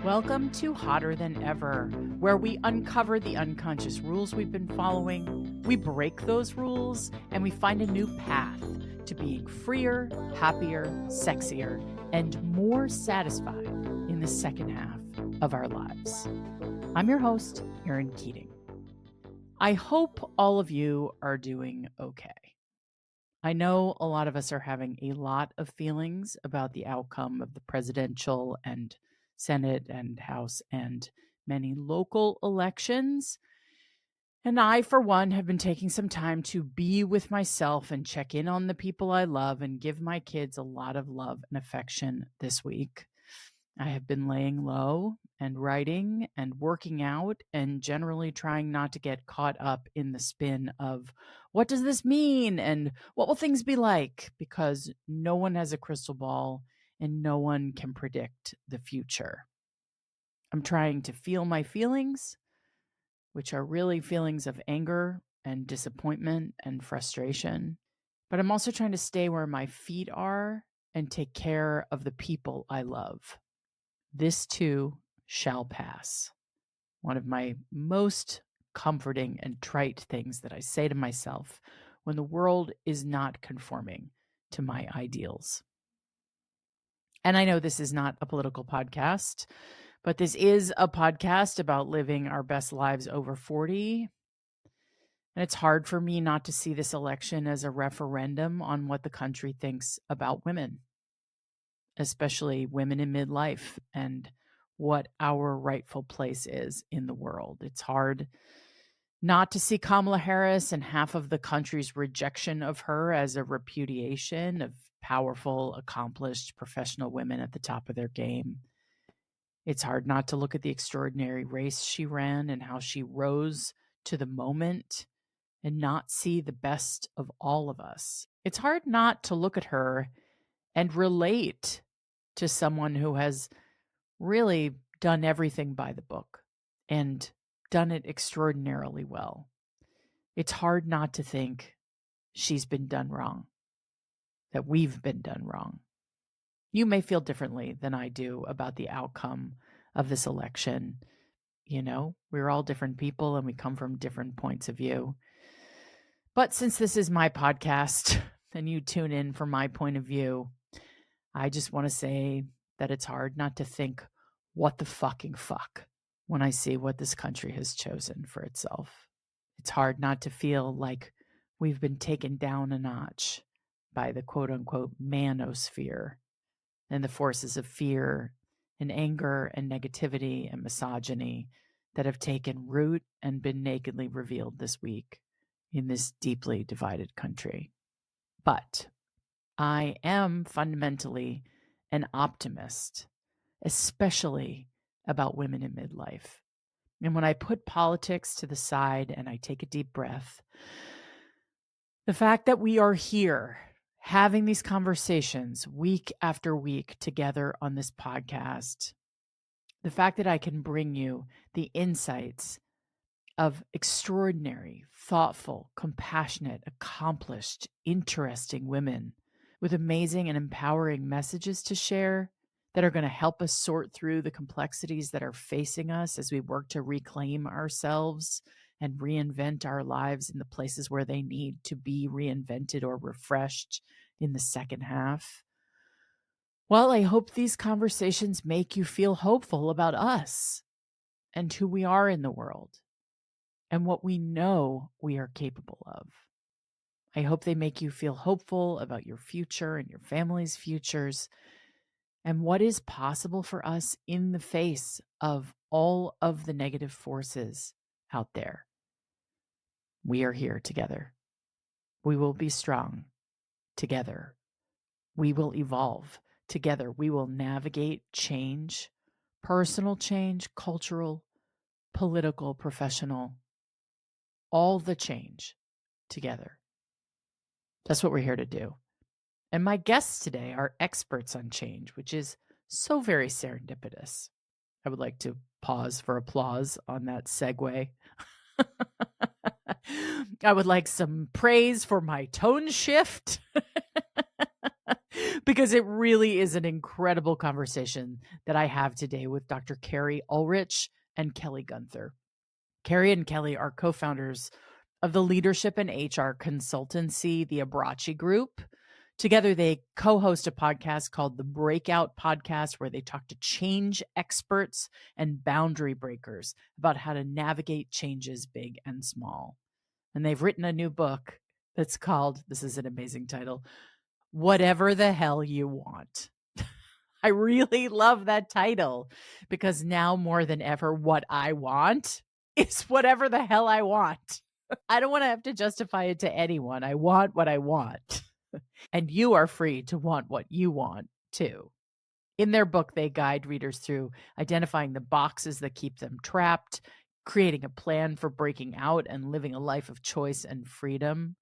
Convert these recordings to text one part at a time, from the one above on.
Welcome to Hotter Than Ever, where we uncover the unconscious rules we've been following, we break those rules, and we find a new path to being freer, happier, sexier, and more satisfied in the second half of our lives. I'm your host, Erin Keating. I hope all of you are doing okay. I know a lot of us are having a lot of feelings about the outcome of the presidential and Senate and House and many local elections. And I, for one, have been taking some time to be with myself and check in on the people I love and give my kids a lot of love and affection this week. I have been laying low and writing and working out and generally trying not to get caught up in the spin of what does this mean and what will things be like, because no one has a crystal ball and no one can predict the future. I'm trying to feel my feelings, which are really feelings of anger and disappointment and frustration. But I'm also trying to stay where my feet are and take care of the people I love. This too shall pass. One of my most comforting and trite things that I say to myself when the world is not conforming to my ideals. And I know this is not a political podcast, but this is a podcast about living our best lives over 40. And it's hard for me not to see this election as a referendum on what the country thinks about women, especially women in midlife, and what our rightful place is in the world. It's hard not to see Kamala Harris and half of the country's rejection of her as a repudiation of powerful, accomplished, professional women at the top of their game. It's hard not to look at the extraordinary race she ran and how she rose to the moment and not see the best of all of us. It's hard not to look at her and relate to someone who has really done everything by the book and done it extraordinarily well. It's hard not to think she's been done wrong, that we've been done wrong. You may feel differently than I do about the outcome of this election. You know, we're all different people and we come from different points of view. But since this is my podcast and you tune in for my point of view, I just want to say that it's hard not to think, what the fucking fuck, when I see what this country has chosen for itself. It's hard not to feel like we've been taken down a notch by the quote unquote manosphere and the forces of fear and anger and negativity and misogyny that have taken root and been nakedly revealed this week in this deeply divided country. But I am fundamentally an optimist, especially about women in midlife. And when I put politics to the side and I take a deep breath, the fact that we are here having these conversations week after week together on this podcast, the fact that I can bring you the insights of extraordinary, thoughtful, compassionate, accomplished, interesting women with amazing and empowering messages to share that are going to help us sort through the complexities that are facing us as we work to reclaim ourselves and reinvent our lives in the places where they need to be reinvented or refreshed in the second half. Well, I hope these conversations make you feel hopeful about us and who we are in the world and what we know we are capable of. I hope they make you feel hopeful about your future and your family's futures and what is possible for us in the face of all of the negative forces out there. We are here together. We will be strong together. We will evolve together. We will navigate change, personal change, cultural, political, professional, all the change together. That's what we're here to do. And my guests today are experts on change, which is so very serendipitous. I would like to pause for applause on that segue. I would like some praise for my tone shift. because it really is an incredible conversation that I have today with Dr. Keri Ohlrich and Kelly Guenther. Keri and Kelly are co-founders of the leadership and HR consultancy, the Abbracci Group. Together, they co-host a podcast called the Breakout podcast, where they talk to change experts and boundary breakers about how to navigate changes big and small. And they've written a new book that's called, this is an amazing title, Whatever the Hell You Want. I really love that title because now more than ever, what I want is whatever the hell I want. I don't want to have to justify it to anyone. I want what I want. And you are free to want what you want too. In their book, they guide readers through identifying the boxes that keep them trapped, creating a plan for breaking out and living a life of choice and freedom.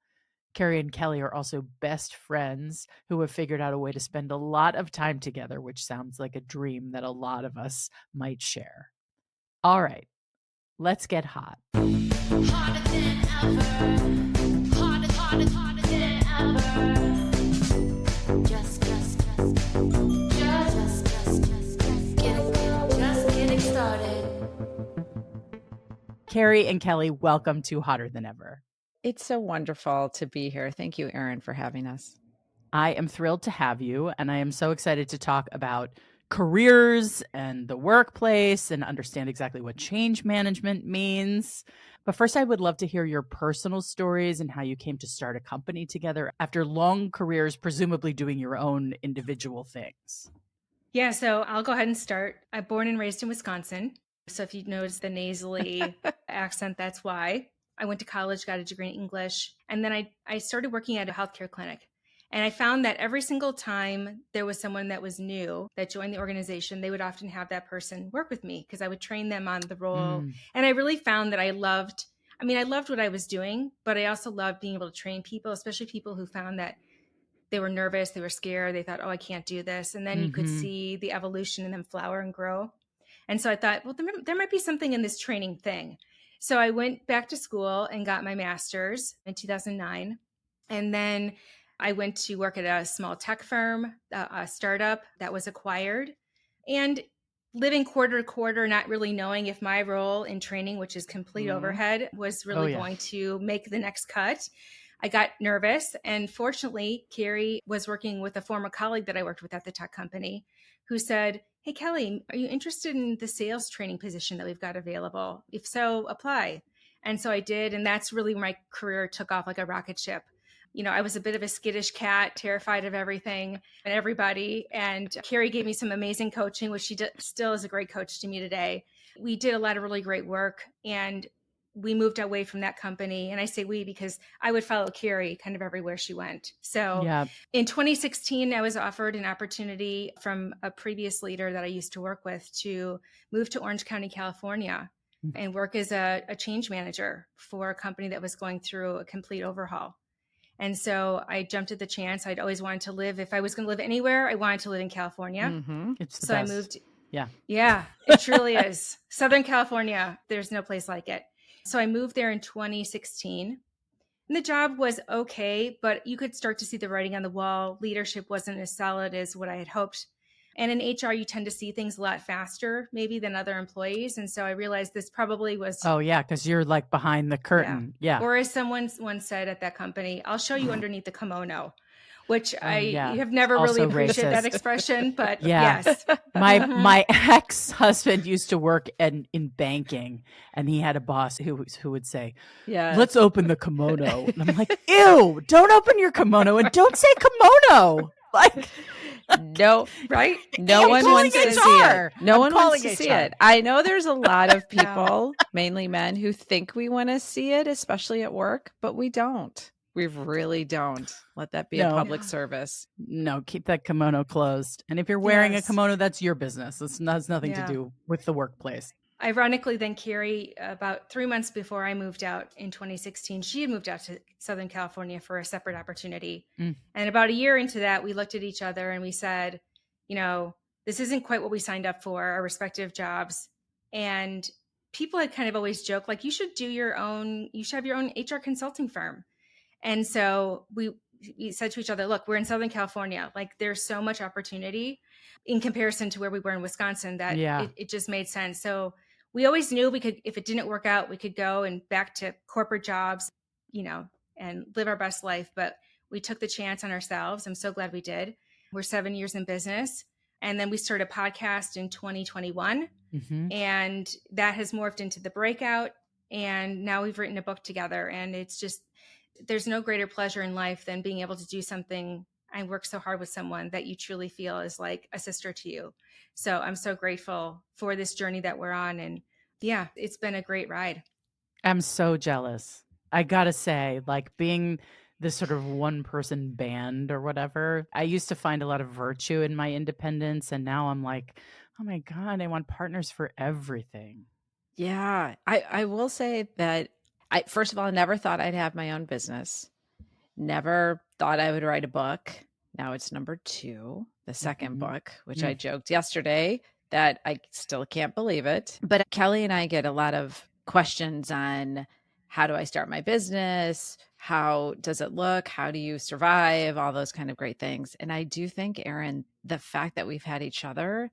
Keri and Kelly are also best friends who have figured out a way to spend a lot of time together, which sounds like a dream that a lot of us might share. All right, let's get hot. Hotter than ever. Hotter than ever. Just getting started. Keri and Kelly, welcome to Hotter Than Ever. It's so wonderful to be here. Thank you, Erin, for having us. I am thrilled to have you, and I am so excited to talk about careers and the workplace and understand exactly what change management means. But first, I would love to hear your personal stories and how you came to start a company together after long careers, presumably doing your own individual things. Yeah, so I'll go ahead and start. I'm born and raised in Wisconsin. So if you notice the nasally accent, that's why. I went to college, got a degree in English, and then I started working at a healthcare clinic. And I found that every single time there was someone that was new that joined the organization, they would often have that person work with me because I would train them on the role. And I really found that I loved what I was doing, but I also loved being able to train people, especially people who found that they were nervous, they were scared, they thought, oh, I can't do this. And then you could see the evolution in them flower and grow. And so I thought, well, there might be something in this training thing. So I went back to school and got my master's in 2009. And then I went to work at a small tech firm, a startup that was acquired. And living quarter to quarter, not really knowing if my role in training, which is complete overhead, was really going to make the next cut. I got nervous. And fortunately, Keri was working with a former colleague that I worked with at the tech company who said, hey, Kelly, are you interested in the sales training position that we've got available? If so, apply. And so I did. And that's really where my career took off like a rocket ship. You know, I was a bit of a skittish cat, terrified of everything and everybody. And Keri gave me some amazing coaching, which she still is a great coach to me today. We did a lot of really great work. And we moved away from that company. And I say we because I would follow Keri kind of everywhere she went. So in 2016, I was offered an opportunity from a previous leader that I used to work with to move to Orange County, California, and work as a change manager for a company that was going through a complete overhaul. And so I jumped at the chance. I'd always wanted to live. If I was going to live anywhere, I wanted to live in California. It's the so best. I moved. Yeah, it truly is. Southern California, there's no place like it. So I moved there in 2016. And the job was okay, but you could start to see the writing on the wall. Leadership wasn't as solid as what I had hoped. And in HR, you tend to see things a lot faster, maybe, than other employees. And so I realized this probably was... Oh, yeah, because you're like behind the curtain. Yeah. Or as someone once said at that company, I'll show you underneath the kimono, which I have never really appreciated that expression, but yes. My ex-husband used to work in banking, and he had a boss who would say, let's open the kimono. And I'm like, ew, don't open your kimono and don't say kimono. Like, no, right? No one wants to see it. No one wants to see it. I know there's a lot of people, mainly men, who think we want to see it, especially at work, but we don't. We really don't. Let that be a public service. No, keep that kimono closed. And if you're wearing a kimono, that's your business. It has nothing to do with the workplace. Ironically, then Keri, about 3 months before I moved out in 2016, she had moved out to Southern California for a separate opportunity. And about a year into that, we looked at each other and we said, you know, this isn't quite what we signed up for, our respective jobs. And people had kind of always joked, like, you should have your own HR consulting firm. And so we said to each other, look, we're in Southern California. Like there's so much opportunity in comparison to where we were in Wisconsin that it just made sense. So we always knew we could, if it didn't work out, we could go and back to corporate jobs, and live our best life. But we took the chance on ourselves. I'm so glad we did. We're 7 years in business. And then we started a podcast in 2021. Mm-hmm. And that has morphed into the Breakout. And now we've written a book together. And it's just, there's no greater pleasure in life than being able to do something. I work so hard with someone that you truly feel is like a sister to you. So I'm so grateful for this journey that we're on. And yeah, it's been a great ride. I'm so jealous. I gotta say, like being this sort of one person band or whatever, I used to find a lot of virtue in my independence. And now I'm like, oh my God, I want partners for everything. Yeah. I will say that first of all, I never thought I'd have my own business. Never thought I would write a book. Now it's number 2, the second book, which I joked yesterday that I still can't believe it. But Kelly and I get a lot of questions on how do I start my business? How does it look? How do you survive? All those kind of great things. And I do think, Erin, the fact that we've had each other,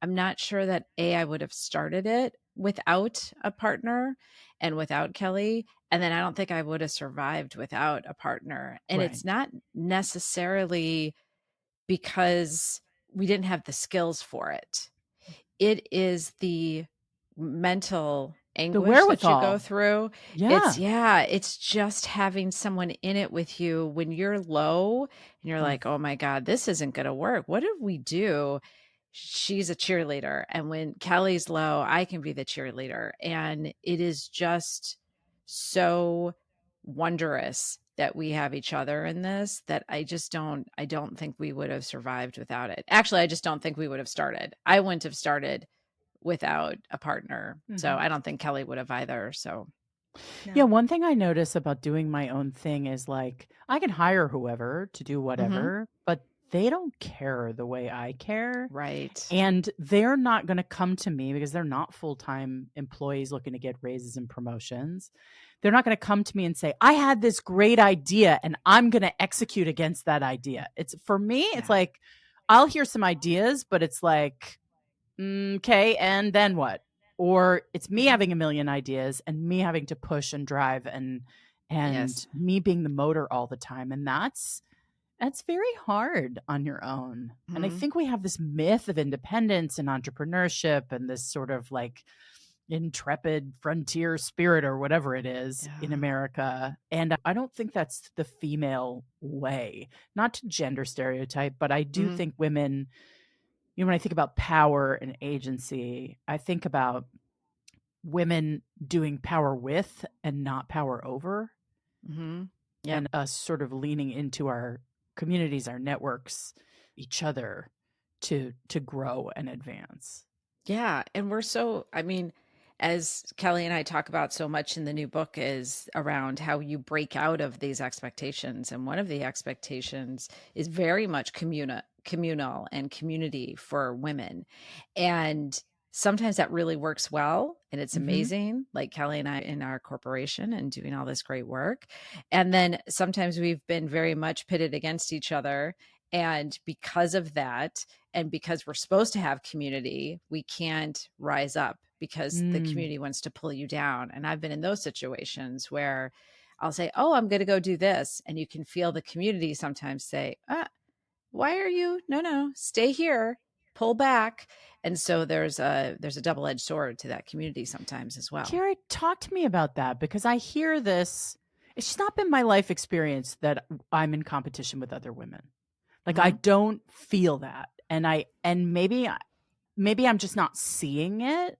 I'm not sure that I would have started it without a partner and without Kelly. And then I don't think I would have survived without a partner. And It's not necessarily because we didn't have the skills for it. It is the mental anguish that you go through. It's just having someone in it with you when you're low and you're like, oh my God, this isn't going to work. What did we do? She's a cheerleader. And when Kelly's low, I can be the cheerleader. And it is just so wondrous that we have each other in this, that I don't think we would have survived without it. Actually, I just don't think we would have started. I wouldn't have started without a partner. Mm-hmm. So I don't think Kelly would have either. So no. Yeah, one thing I notice about doing my own thing is like I can hire whoever to do whatever, but they don't care the way I care. Right. And they're not going to come to me because they're not full-time employees looking to get raises and promotions. They're not going to come to me and say, I had this great idea and I'm going to execute against that idea. It's for me, it's like, I'll hear some ideas, but it's like, okay, and then what? Or it's me having a million ideas and me having to push and drive and me being the motor all the time. And that's very hard on your own. Mm-hmm. And I think we have this myth of independence and entrepreneurship and this sort of like intrepid frontier spirit or whatever it is in America. And I don't think that's the female way, not to gender stereotype, but I do think women, when I think about power and agency, I think about women doing power with and not power over. Mm-hmm. Yeah. And us sort of leaning into our communities, our networks, each other to grow and advance. Yeah. And we're as Kelly and I talk about so much in the new book is around how you break out of these expectations. And one of the expectations is very much communal and community for women. And sometimes that really works well. And it's amazing, like Kelly and I in our corporation and doing all this great work. And then sometimes we've been very much pitted against each other. And because of that, and because we're supposed to have community, we can't rise up because the community wants to pull you down. And I've been in those situations where I'll say, oh, I'm going to go do this. And you can feel the community sometimes say, why are you? No, stay here, pull back. And so there's a double-edged sword to that community sometimes as well. Keri, talk to me about that, because I hear this. It's just not been my life experience that I'm in competition with other women. Like I don't feel that. And maybe I'm just not seeing it.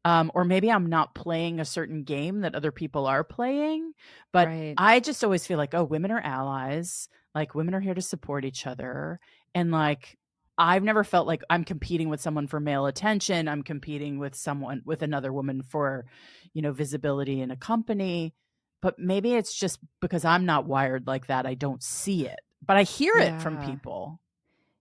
Or maybe I'm not playing a certain game that other people are playing, but I just always feel like, oh, women are allies. Like women are here to support each other. And like, I've never felt like I'm competing with someone for male attention. I'm competing with another woman for, visibility in a company. But maybe it's just because I'm not wired like that. I don't see it, but I hear it from people.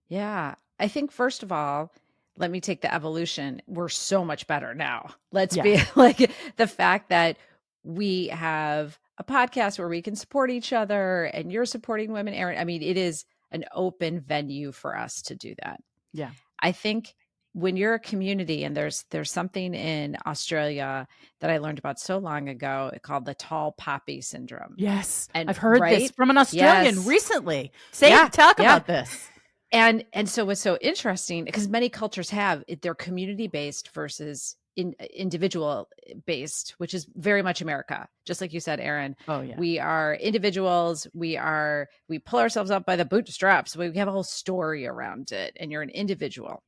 Yeah. I think first of all, let me take the evolution. We're so much better now. Let's be like the fact that we have a podcast where we can support each other and you're supporting women, Erin. I mean, it is an open venue for us to do that. Yeah. I think when you're a community, and there's something in Australia that I learned about so long ago called the tall poppy syndrome. Yes. And I've heard this from an Australian recently. Talk about this. And so what's so interesting, because many cultures they're community-based versus individual-based, which is very much America. Just like you said, Erin. Oh, yeah. We are individuals. We pull ourselves up by the bootstraps. We have a whole story around it, and you're an individual.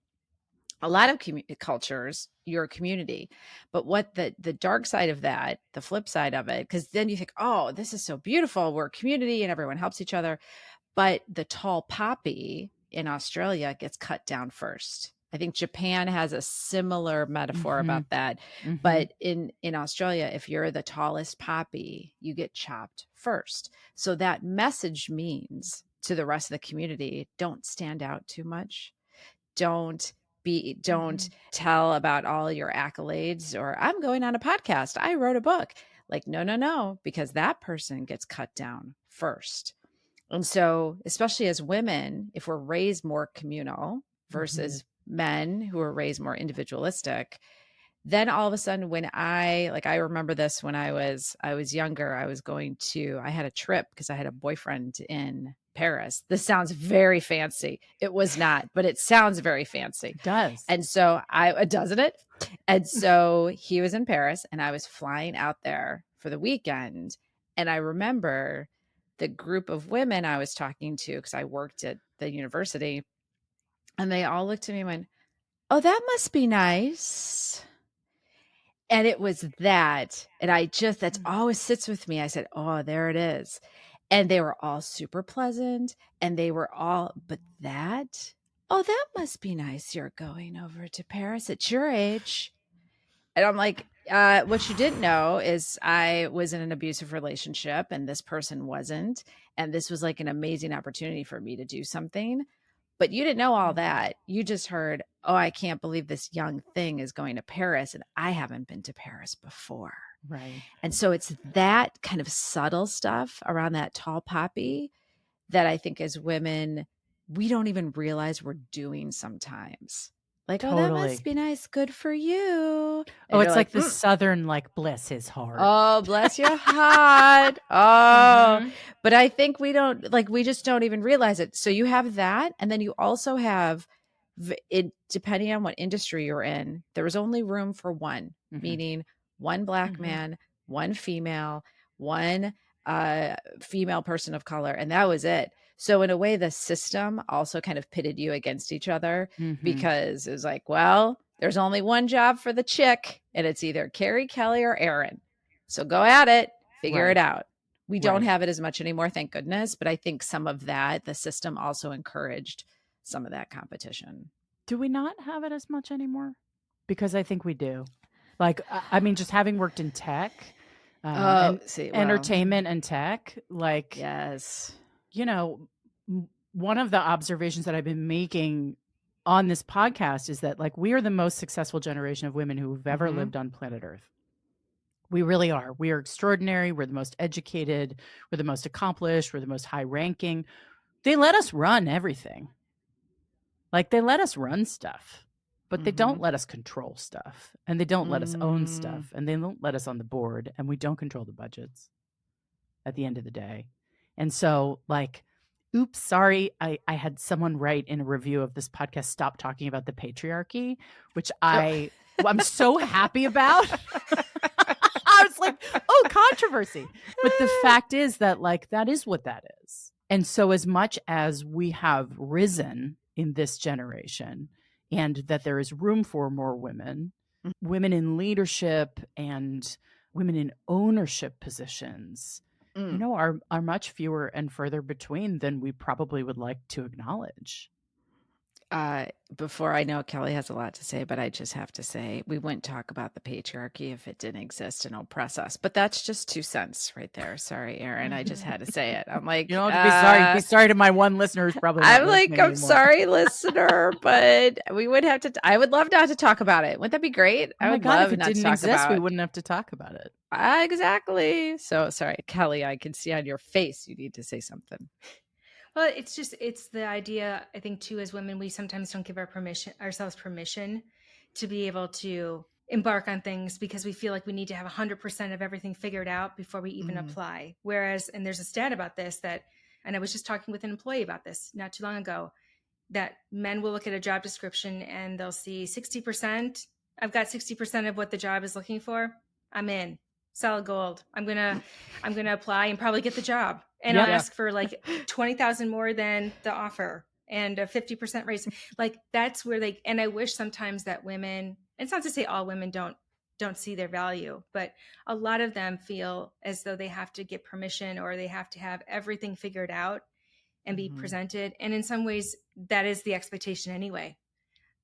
A lot of cultures, you're a community. But what the dark side of that, the flip side of it, because then you think, oh, this is so beautiful. We're a community and everyone helps each other. But the tall poppy in Australia gets cut down first. I think Japan has a similar metaphor about that. But in Australia, if you're the tallest poppy, you get chopped first. So that message means to the rest of the community, don't stand out too much. Don't tell about all your accolades, or I'm going on a podcast, I wrote a book. Like, no, because that person gets cut down first. And so, especially as women, if we're raised more communal versus men who are raised more individualistic, then all of a sudden when I remember this when I was younger, I had a trip because I had a boyfriend in Paris. This sounds very fancy. It was not, but it sounds very fancy. It does. And so doesn't it? And so he was in Paris and I was flying out there for the weekend. And I remember the group of women I was talking to, because I worked at the university, and they all looked at me and went, oh, that must be nice. And it was that. And that's always sits with me. I said, oh, there it is. And they were all super pleasant. And they were all, but that, oh, that must be nice. You're going over to Paris at your age. And I'm like, what you didn't know is I was in an abusive relationship and this person wasn't. And this was like an amazing opportunity for me to do something. But you didn't know all that. You just heard, oh, I can't believe this young thing is going to Paris. And I haven't been to Paris before. Right. And so it's that kind of subtle stuff around that tall poppy that I think as women, we don't even realize we're doing sometimes. Like, oh, that must be nice. Good for you. And it's like the Southern, like, bless his heart. Oh, bless your heart. Oh, but I think we just don't even realize it. So you have that. And then you also have it, depending on what industry you're in, there was only room for one, meaning one Black man, one female, one female person of color. And that was it. So in a way, the system also kind of pitted you against each other because it was like, well, there's only one job for the chick and it's either Keri, Kelly, or Erin. So go at it, figure it out. We don't have it as much anymore, thank goodness. But I think some of that, the system also encouraged some of that competition. Do we not have it as much anymore? Because I think we do. Like, I mean, just having worked in tech, entertainment and tech, like, yes. You know, one of the observations that I've been making on this podcast is that, like, we are the most successful generation of women who have ever lived on planet Earth. We really are. We are extraordinary. We're the most educated. We're the most accomplished. We're the most high ranking. They let us run everything. Like, they let us run stuff, but they don't let us control stuff, and they don't let us own stuff, and they don't let us on the board, and we don't control the budgets at the end of the day. And so, like, oops, sorry, I had someone write in a review of this podcast, stop talking about the patriarchy, which I'm so happy about. I was like, oh, controversy. But the fact is that, like, that is what that is. And so as much as we have risen in this generation and that there is room for more women, women in leadership and women in ownership positions, you know, are much fewer and further between than we probably would like to acknowledge. Before I know Kelly has a lot to say, but I just have to say we wouldn't talk about the patriarchy if it didn't exist and oppress us. But that's just 2 cents right there. Sorry, Erin. I just had to say it. I'm like, you don't have to be sorry. Be sorry to my one listener who's probably not I'm like, I'm anymore. sorry, listener, but we would have to. I would love not to talk about it. Wouldn't that be great? Oh I my would God, love if it not to didn't talk exist, about we it. wouldn't have to talk about it. Exactly. So sorry, Kelly. I can see on your face you need to say something. Well, it's the idea, I think, too, as women, we sometimes don't give ourselves permission to be able to embark on things because we feel like we need to have 100% of everything figured out before we even apply. Whereas, and there's a stat about this and I was just talking with an employee about this not too long ago, that men will look at a job description and they'll see 60%. I've got 60% of what the job is looking for. I'm in. Solid gold. I'm gonna apply and probably get the job. And I'll ask for like 20,000 more than the offer and a 50% raise. Like that's where and I wish sometimes that women, and it's not to say all women don't see their value, but a lot of them feel as though they have to get permission or they have to have everything figured out and be presented. And in some ways that is the expectation anyway,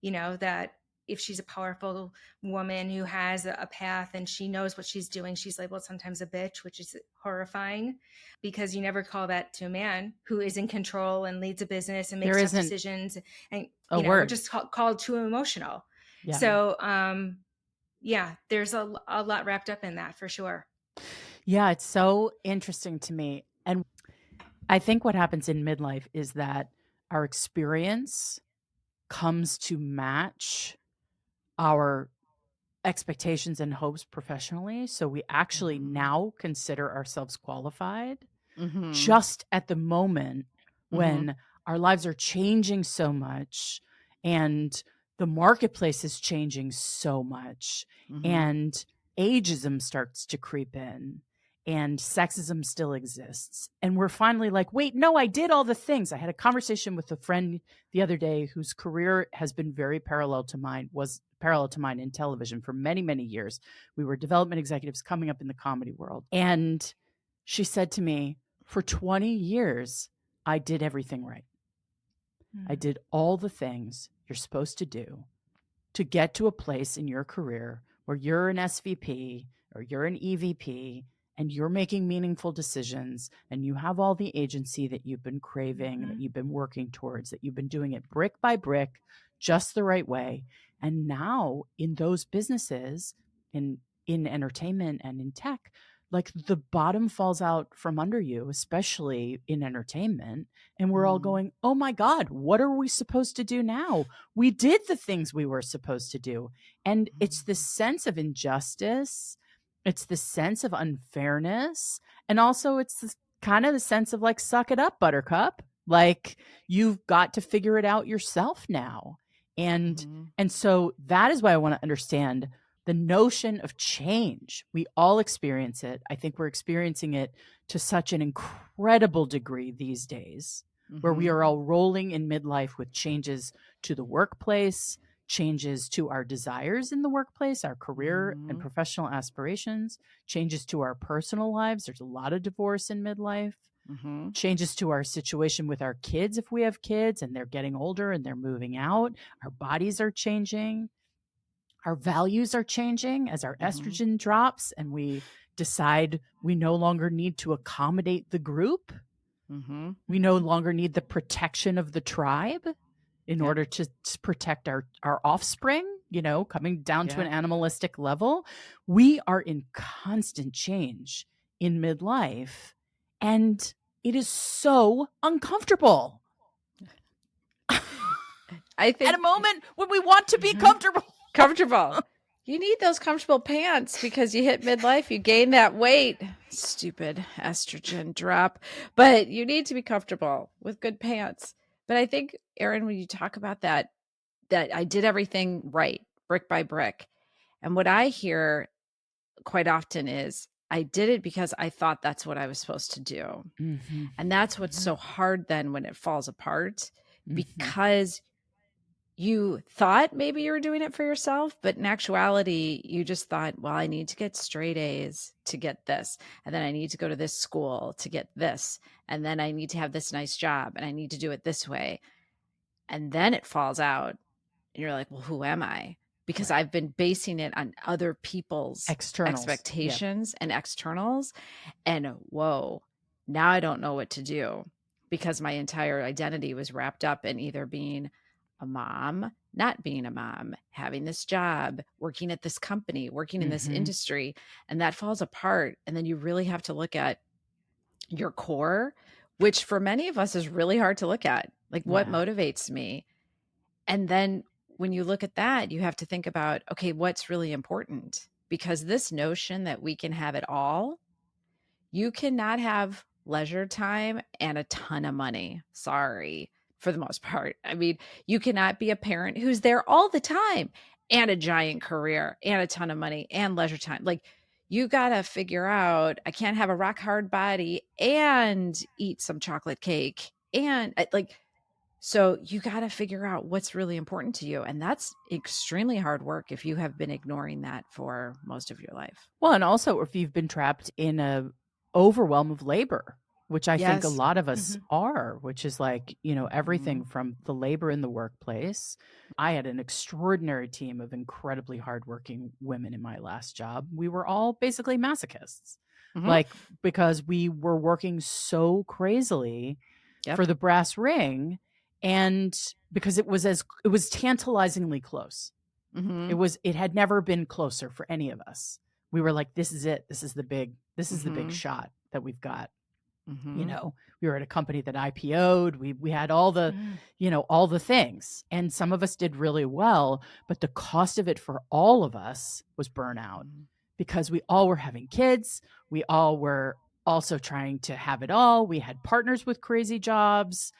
that if she's a powerful woman who has a path and she knows what she's doing, she's labeled sometimes a bitch, which is horrifying because you never call that to a man who is in control and leads a business and makes tough decisions. And, we're just called too emotional. Yeah. So, there's a lot wrapped up in that for sure. Yeah. It's so interesting to me. And I think what happens in midlife is that our experience comes to match our expectations and hopes professionally. So we actually now consider ourselves qualified just at the moment when our lives are changing so much and the marketplace is changing so much and ageism starts to creep in and sexism still exists. And we're finally like, wait, no, I did all the things. I had a conversation with a friend the other day whose career has been very parallel to mine in television for many, many years. We were development executives coming up in the comedy world. And she said to me, for 20 years, I did everything right. I did all the things you're supposed to do to get to a place in your career where you're an SVP or you're an EVP and you're making meaningful decisions and you have all the agency that you've been craving, that you've been working towards, that you've been doing it brick by brick, just the right way. And now in those businesses, in entertainment and in tech, like the bottom falls out from under you, especially in entertainment. And we're all going, oh my God, what are we supposed to do now? We did the things we were supposed to do. And it's this sense of injustice. It's the sense of unfairness. And also it's this kind of the sense of like, suck it up, buttercup. Like you've got to figure it out yourself now. And so that is why I want to understand the notion of change. We all experience it. I think we're experiencing it to such an incredible degree these days, where we are all rolling in midlife with changes to the workplace, changes to our desires in the workplace, our career and professional aspirations, changes to our personal lives. There's a lot of divorce in midlife. Changes to our situation with our kids if we have kids and they're getting older and they're moving out. Our bodies are changing. Our values are changing as our estrogen drops and we decide we no longer need to accommodate the group. We no longer need the protection of the tribe in order to protect our offspring, coming down to an animalistic level. We are in constant change in midlife, and it is so uncomfortable. I think at a moment when we want to be comfortable. You need those comfortable pants because you hit midlife, you gain that weight. Stupid estrogen drop. But you need to be comfortable with good pants. But I think, Erin, when you talk about that I did everything right, brick by brick. And what I hear quite often is I did it because I thought that's what I was supposed to do. And that's what's so hard then when it falls apart, because you thought maybe you were doing it for yourself, but in actuality, you just thought, well, I need to get straight A's to get this. And then I need to go to this school to get this. And then I need to have this nice job and I need to do it this way. And then it falls out and you're like, well, who am I? Because I've been basing it on other people's expectations and externals. And whoa, now I don't know what to do because my entire identity was wrapped up in either being a mom, not being a mom, having this job, working at this company, working in this industry, and that falls apart. And then you really have to look at your core, which for many of us is really hard to look at. Like, what motivates me? And then when you look at that, you have to think about, okay, what's really important? Because this notion that we can have it all, you cannot have leisure time and a ton of money. Sorry, for the most part. I mean, you cannot be a parent who's there all the time and a giant career and a ton of money and leisure time. Like, you got to figure out, I can't have a rock hard body and eat some chocolate cake. And like, so you got to figure out what's really important to you. And that's extremely hard work if you have been ignoring that for most of your life. Well, and also if you've been trapped in a overwhelm of labor, which I think a lot of us are, which is like, you know, everything from the labor in the workplace. I had an extraordinary team of incredibly hardworking women in my last job. We were all basically masochists, like, because we were working so crazily for the brass ring. And because it was tantalizingly close. It had never been closer for any of us. We were like, this is it. This is the big shot that we've got. You know, we were at a company that IPO'd. We had all the, you know, all the things. And some of us did really well, but the cost of it for all of us was burnout because we all were having kids. We all were also trying to have it all. We had partners with crazy jobs.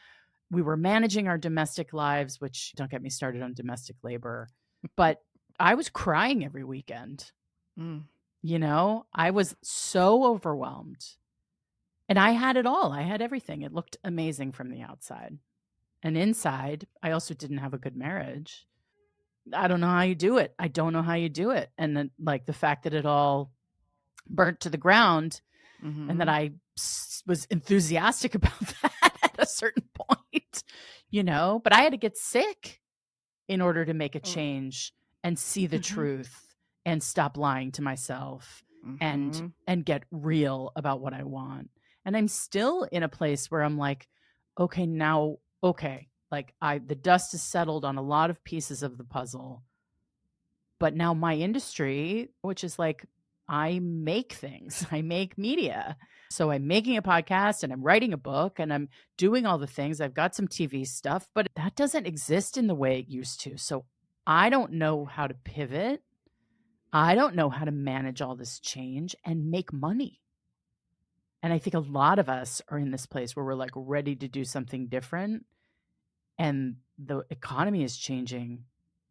We were managing our domestic lives, which, don't get me started on domestic labor, but I was crying every weekend. You know, I was so overwhelmed. And I had it all. I had everything. It looked amazing from the outside. And inside, I also didn't have a good marriage. I don't know how you do it. I don't know how you do it. And then, like, the fact that it all burnt to the ground and that I was enthusiastic about that at a certain point, you know, but I had to get sick in order to make a change and see the truth and stop lying to myself and get real about what I want. And I'm still in a place where I'm like, okay, like the dust has settled on a lot of pieces of the puzzle, but now my industry, which is like, I make things, I make media. So I'm making a podcast and I'm writing a book and I'm doing all the things. I've got some TV stuff, but that doesn't exist in the way it used to. So I don't know how to pivot. I don't know how to manage all this change and make money. And I think a lot of us are in this place where we're like ready to do something different. And the economy is changing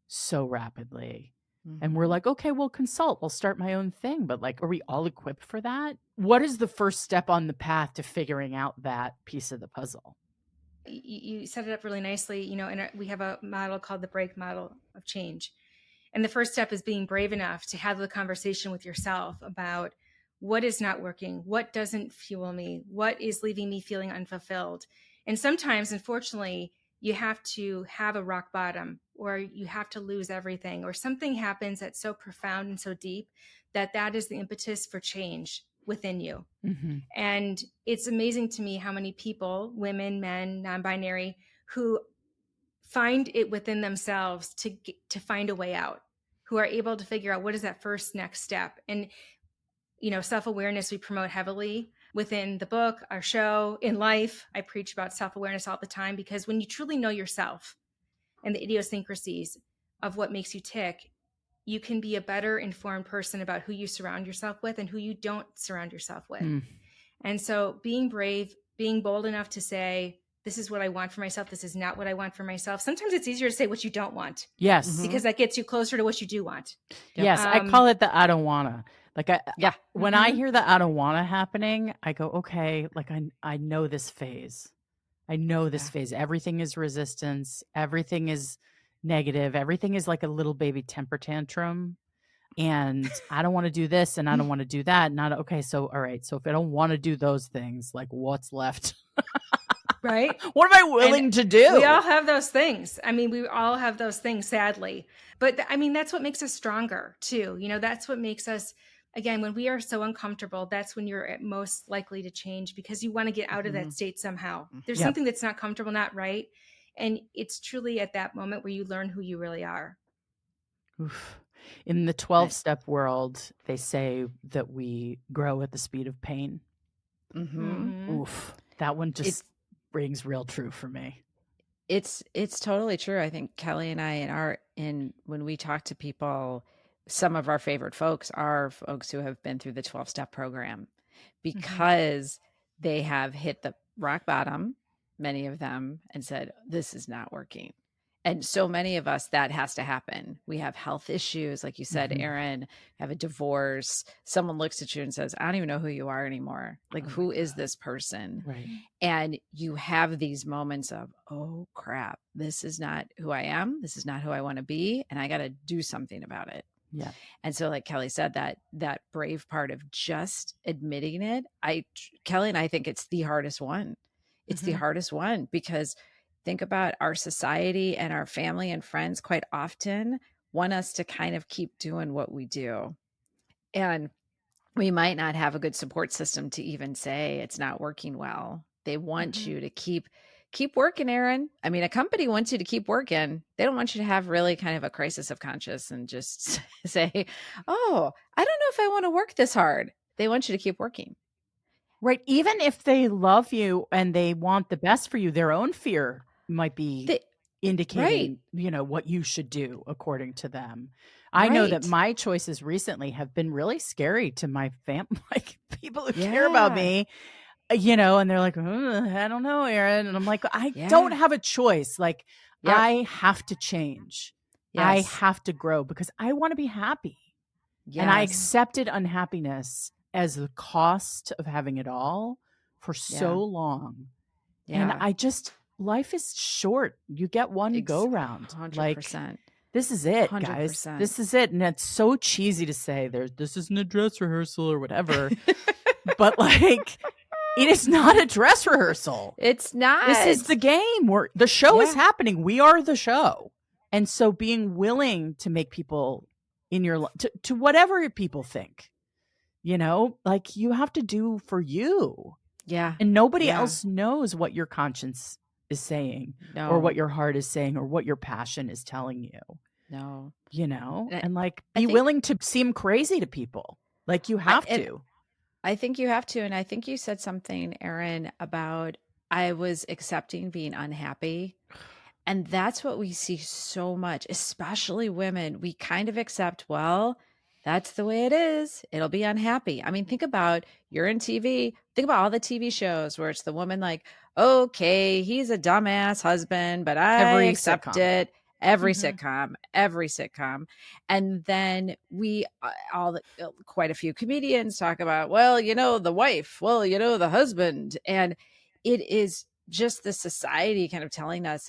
so rapidly. And we're like, okay, we'll consult. I'll start my own thing. But like, are we all equipped for that? What is the first step on the path to figuring out that piece of the puzzle? You set it up really nicely, you know, and we have a model called the break model of change. And the first step is being brave enough to have the conversation with yourself about what is not working, what doesn't fuel me, what is leaving me feeling unfulfilled. And sometimes, unfortunately, you have to have a rock bottom, or you have to lose everything, or something happens that's so profound and so deep that is the impetus for change within you. And it's amazing to me how many people, women, men, non-binary, who find it within themselves to find a way out, who are able to figure out what is that first next step. And, you know, self-awareness we promote heavily within the book, our show, in life. I preach about self-awareness all the time, because when you truly know yourself and the idiosyncrasies of what makes you tick, you can be a better informed person about who you surround yourself with and who you don't surround yourself with. And so being brave, being bold enough to say, this is what I want for myself. This is not what I want for myself. Sometimes it's easier to say what you don't want. Yes. Because that gets you closer to what you do want. Yes. I call it the I don't wanna. Like, when I hear the I don't wanna happening, I go, okay, like I know this phase. I know this phase. Everything is resistance. Everything is negative. Everything is like a little baby temper tantrum. And I don't want to do this and I don't want to do that. Okay. So, all right. So if I don't want to do those things, like, what's left? Right? What am I willing to do? We all have those things. I mean, we all have those things, sadly. But I mean, that's what makes us stronger too. That's what makes us, again, when we are so uncomfortable, that's when you're at most likely to change, because you want to get out of that state somehow. There's something that's not comfortable, not right. And it's truly at that moment where you learn who you really are. Oof. In the 12-step world, they say that we grow at the speed of pain. Oof. That one just rings real true for me. It's totally true. I think Kelly and I when we talk to people, some of our favorite folks are folks who have been through the 12-step program, because they have hit the rock bottom, many of them, and said, this is not working. And so many of us, that has to happen. We have health issues, like you said, Erin, have a divorce. Someone looks at you and says, I don't even know who you are anymore. Like, who is this person? Right. And you have these moments of, oh crap, this is not who I am. This is not who I want to be. And I got to do something about it. Yeah. And so, like Kelly said, that brave part of just admitting it, Kelly and I think it's the hardest one. It's the hardest one, because think about our society and our family and friends quite often want us to kind of keep doing what we do. And we might not have a good support system to even say it's not working well. They want you to keep working, Erin. I mean, a company wants you to keep working. They don't want you to have really kind of a crisis of conscience and just say, oh, I don't know if I want to work this hard. They want you to keep working. Right. Even if they love you and they want the best for you, their own fear might be indicating, what you should do according to them. I know that my choices recently have been really scary to my family, like people who care about me, and they're like, I don't know, Erin. And I'm like, I don't have a choice. Like, I have to change. I have to grow because I want to be happy. And I accepted unhappiness as the cost of having it all for so long. And life is short. You get one go round. 100%. Like, this is it, 100%. Guys. This is it. And it's so cheesy to say this isn't a dress rehearsal or whatever. But like, it is not a dress rehearsal. It's not. This is the game. The show is happening. We are the show. And so being willing to make people in your life, to whatever people think, like you have to do for you. Yeah. And nobody else knows what your conscience is saying or what your heart is saying or what your passion is telling you. No. And like be willing to seem crazy to people. Like you have to. I think you have to. And I think you said something, Erin, about I was accepting being unhappy. And that's what we see so much, especially women. We kind of accept, well, that's the way it is. It'll be unhappy. I mean, think about, you're in TV. Think about all the TV shows where it's the woman like, okay, he's a dumbass husband, but I accept it. Every sitcom. And then we quite a few comedians talk about, well, the wife, well, the husband. And it is just the society kind of telling us,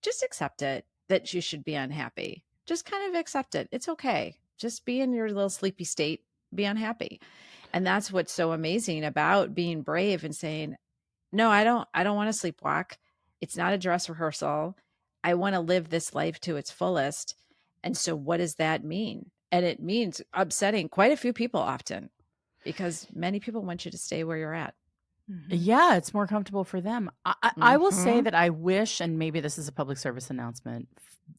just accept it, that you should be unhappy. Just kind of accept it. It's okay. Just be in your little sleepy state, be unhappy. And that's what's so amazing about being brave and saying, no, I don't want to sleepwalk. It's not a dress rehearsal. I want to live this life to its fullest. And so what does that mean? And it means upsetting quite a few people often, because many people want you to stay where you're at. Yeah, it's more comfortable for them. I will say that I wish, and maybe this is a public service announcement,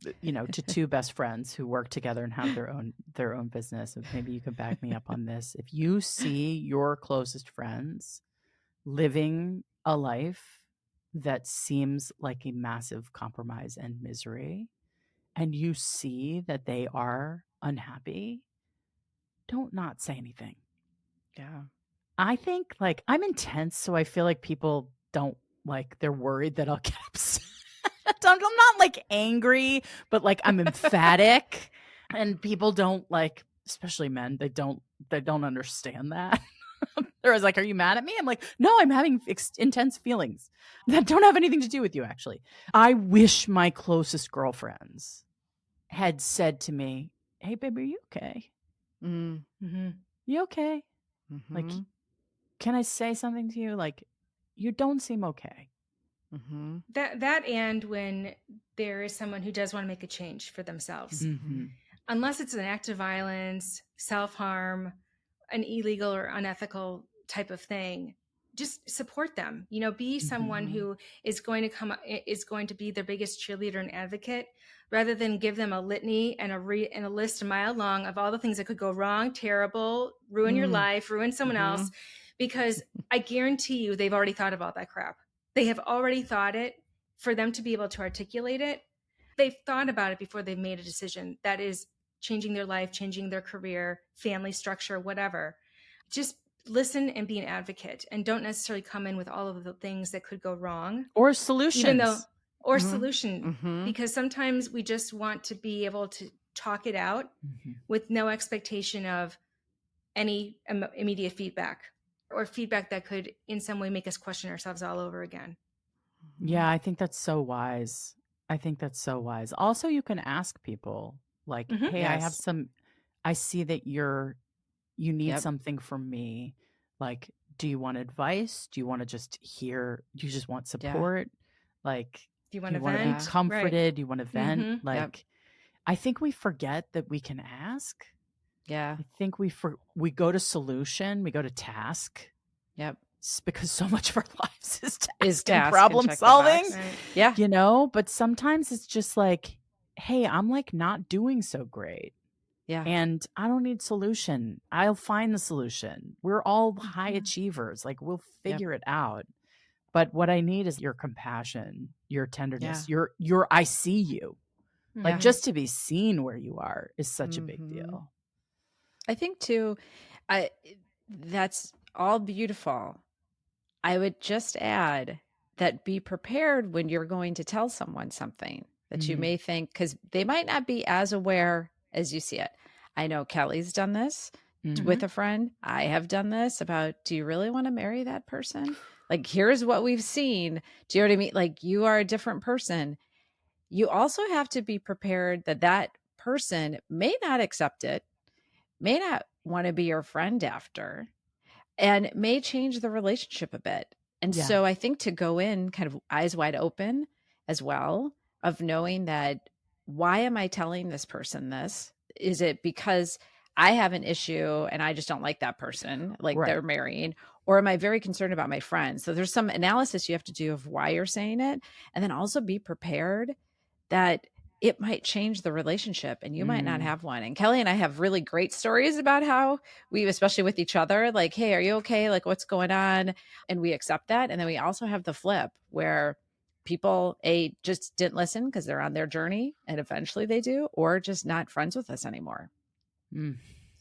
to two best friends who work together and have their own business. And maybe you could back me up on this. If you see your closest friends living a life that seems like a massive compromise and misery, and you see that they are unhappy, don't not say anything. Yeah. I think like I'm intense, so I feel like people don't they're worried that I'll get upset. I'm not like angry, but like I'm emphatic, and people don't especially men, they don't understand that. They're like, "Are you mad at me?" I'm like, "No, I'm having intense feelings that don't have anything to do with you." Actually, I wish my closest girlfriends had said to me, "Hey, babe, are you okay? You okay? Like, can I say something to you? Like, you don't seem okay." That and when there is someone who does want to make a change for themselves, unless it's an act of violence, self-harm, an illegal or unethical type of thing, just support them. Be someone who is going to be their biggest cheerleader and advocate, rather than give them a litany and a list a mile long of all the things that could go wrong, terrible, ruin your life, ruin someone else, because I guarantee you they've already thought of all that crap. They have already thought it. For them to be able to articulate it, they've thought about it before they've made a decision that is changing their life, changing their career, family structure, whatever. Just listen and be an advocate, and don't necessarily come in with all of the things that could go wrong or solutions. Because sometimes we just want to be able to talk it out with no expectation of any immediate feedback, or feedback that could in some way make us question ourselves all over again. Yeah, I think that's so wise. Also, you can ask people like, hey, I see that you need something from me. Like, do you want advice? Do you want to just hear? Do you just want support? Like, do you want to be comforted? Right. Do you want to vent? I think we forget that we can ask. Yeah. I think we go to solution, we go to task. Yep. Because so much of our lives is task and problem solving. Right. Yeah. But sometimes it's just like, hey, I'm like not doing so great. Yeah. And I don't need solution. I'll find the solution. We're all high achievers. Like, we'll figure it out. But what I need is your compassion, your tenderness, your I see you. Like, just to be seen where you are is such a big deal. I think too, that's all beautiful. I would just add that be prepared when you're going to tell someone something that you may think, because they might not be as aware as you see it. I know Kelly's done this with a friend. I have done this about, do you really want to marry that person? Like, here's what we've seen. Do you know what I mean? Like, you are a different person. You also have to be prepared that that person may not accept it, may not want to be your friend after, and may change the relationship a bit. And so I think to go in kind of eyes wide open as well, of knowing that, why am I telling this person this? Is it because I have an issue and I just don't like that person, like they're marrying? Or am I very concerned about my friends? So there's some analysis you have to do of why you're saying it. And then also be prepared that it might change the relationship and you might not have one. And Kelly and I have really great stories about how we, especially with each other, like, hey, are you okay? Like, what's going on? And we accept that. And then we also have the flip where people just didn't listen because they're on their journey and eventually they do, or just not friends with us anymore.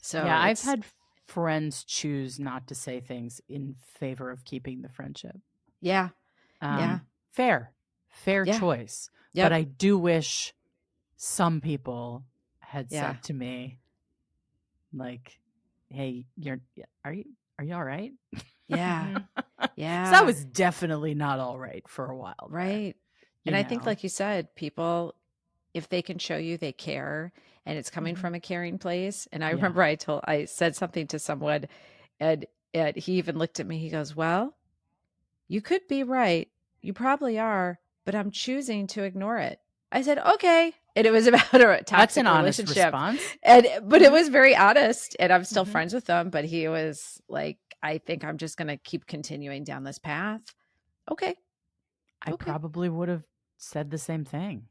So yeah, I've had friends choose not to say things in favor of keeping the friendship. Yeah. Fair choice. But I do wish some people had said to me, like, hey, are you all right? Yeah. Yeah. So I was definitely not all right for a while. Right. And I think, like you said, people, if they can show you they care and it's coming from a caring place. And I remember I said something to someone and he even looked at me. He goes, well, you could be right. You probably are, but I'm choosing to ignore it. I said, okay. And it was about a toxic relationship. Response. But it was very honest, and I'm still friends with him. But he was like, I think I'm just going to keep continuing down this path. Okay. I probably would have said the same thing.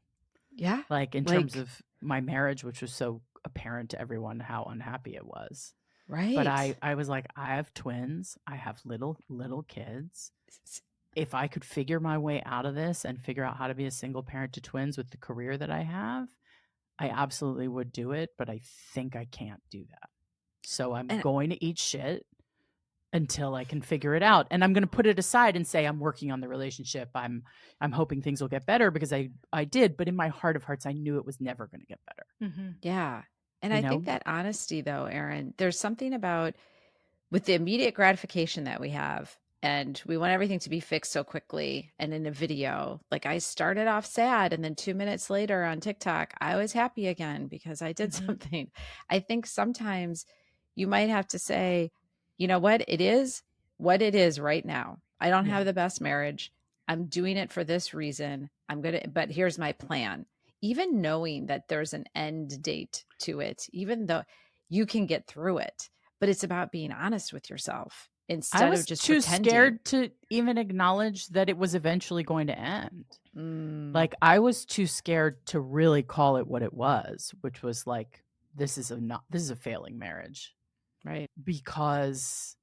Yeah. Like, in terms of my marriage, which was so apparent to everyone how unhappy it was. Right. But I was like, I have twins. I have little kids. If I could figure my way out of this and figure out how to be a single parent to twins with the career that I have, I absolutely would do it. But I think I can't do that. So I'm going to eat shit until I can figure it out. And I'm going to put it aside and say, I'm working on the relationship. I'm hoping things will get better, because I did. But in my heart of hearts, I knew it was never going to get better. Yeah. And I think that honesty, though, Erin, there's something about with the immediate gratification that we have, and we want everything to be fixed so quickly. And in a video, like, I started off sad, and then 2 minutes later on TikTok, I was happy again because I did something. I think sometimes you might have to say, you know what? It is what it is right now. I don't have the best marriage. I'm doing it for this reason. But here's my plan. Even knowing that there's an end date to it, even though you can get through it, but it's about being honest with yourself instead of just too pretending. scared to even acknowledge that it was eventually going to end. Like I was too scared to really call it what it was, which was like, this is a failing marriage. Right. Because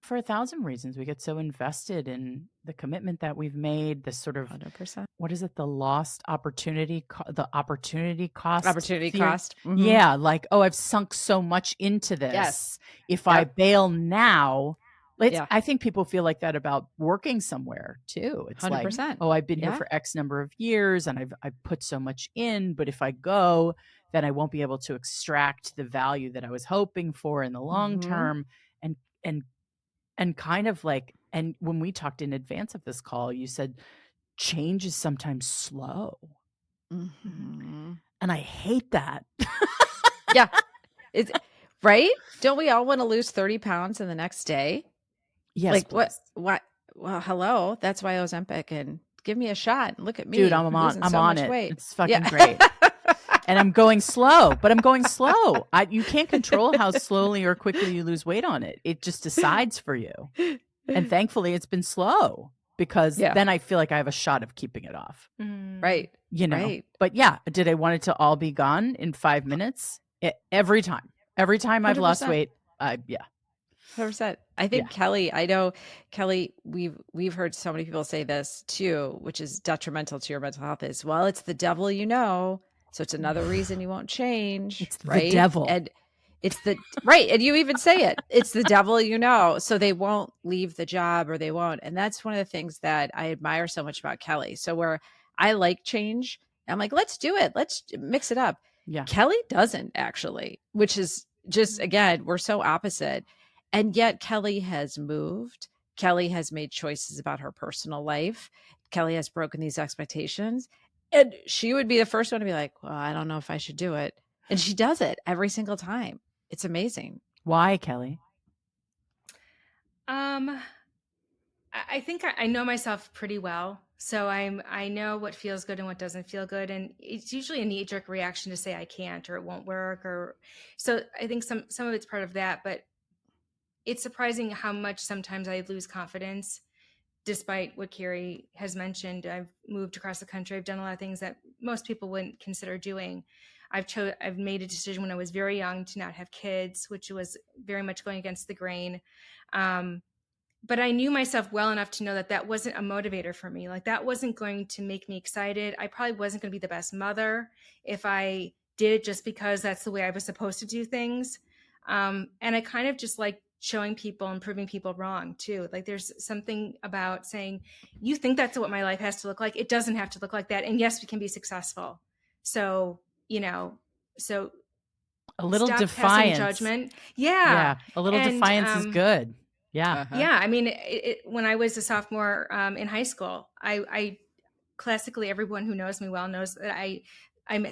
for 1,000 reasons, we get so invested in the commitment that we've made, the sort of 100%. What is it? The lost opportunity, the opportunity cost. Mm-hmm. Yeah. Like, oh, I've sunk so much into this. Yes. If I bail now, I think people feel like that about working somewhere too. It's 100%. like, oh, I've been here for X number of years and I've put so much in, but if I go, then I won't be able to extract the value that I was hoping for in the long term. And kind of like, and when we talked in advance of this call, you said change is sometimes slow. And I hate that. Yeah. It's right. Don't we all want to lose 30 pounds in the next day? Yes. Like what? Well, hello. That's why Ozempic, and give me a shot and look at me. Dude, I'm on it. Weight. It's fucking great. And I'm going slow, but I'm going slow. You can't control how slowly or quickly you lose weight on it. It just decides for you. And thankfully it's been slow because then I feel like I have a shot of keeping it off. Right. You know, right. But yeah, did I want it to all be gone in 5 minutes? Every time I've 100%. Lost weight. 100%. I think Kelly, I know Kelly, we've heard so many people say this too, which is detrimental to your mental health is, well, it's the devil, you know. So it's another reason you won't change. It's right? The devil. And it's the right. And you even say it. It's the devil, you know. So they won't leave the job or they won't. And that's one of the things that I admire so much about Kelly. So where I like change, I'm like, let's do it. Let's mix it up. Yeah. Kelly doesn't actually, which is just, again, we're so opposite. And yet Kelly has moved. Kelly has made choices about her personal life. Kelly has broken these expectations. And she would be the first one to be like, well, I don't know if I should do it. And she does it every single time. It's amazing. Why, Kelly? I think I know myself pretty well. So I know what feels good and what doesn't feel good. And it's usually a knee-jerk reaction to say I can't or it won't work. So I think some of it's part of that. But it's surprising how much sometimes I lose confidence. Despite what Keri has mentioned, I've moved across the country. I've done a lot of things that most people wouldn't consider doing. I've made a decision when I was very young to not have kids, which was very much going against the grain. But I knew myself well enough to know that that wasn't a motivator for me. Like that wasn't going to make me excited. I probably wasn't going to be the best mother if I did it just because that's the way I was supposed to do things. And I kind of just like showing people and proving people wrong too. Like there's something about saying, you think that's what my life has to look like. It doesn't have to look like that. And yes, we can be successful. So, you know, a little defiance, judgment. Yeah. A little defiance is good. Yeah. Yeah. I mean, when I was a sophomore in high school, I classically, everyone who knows me well knows that I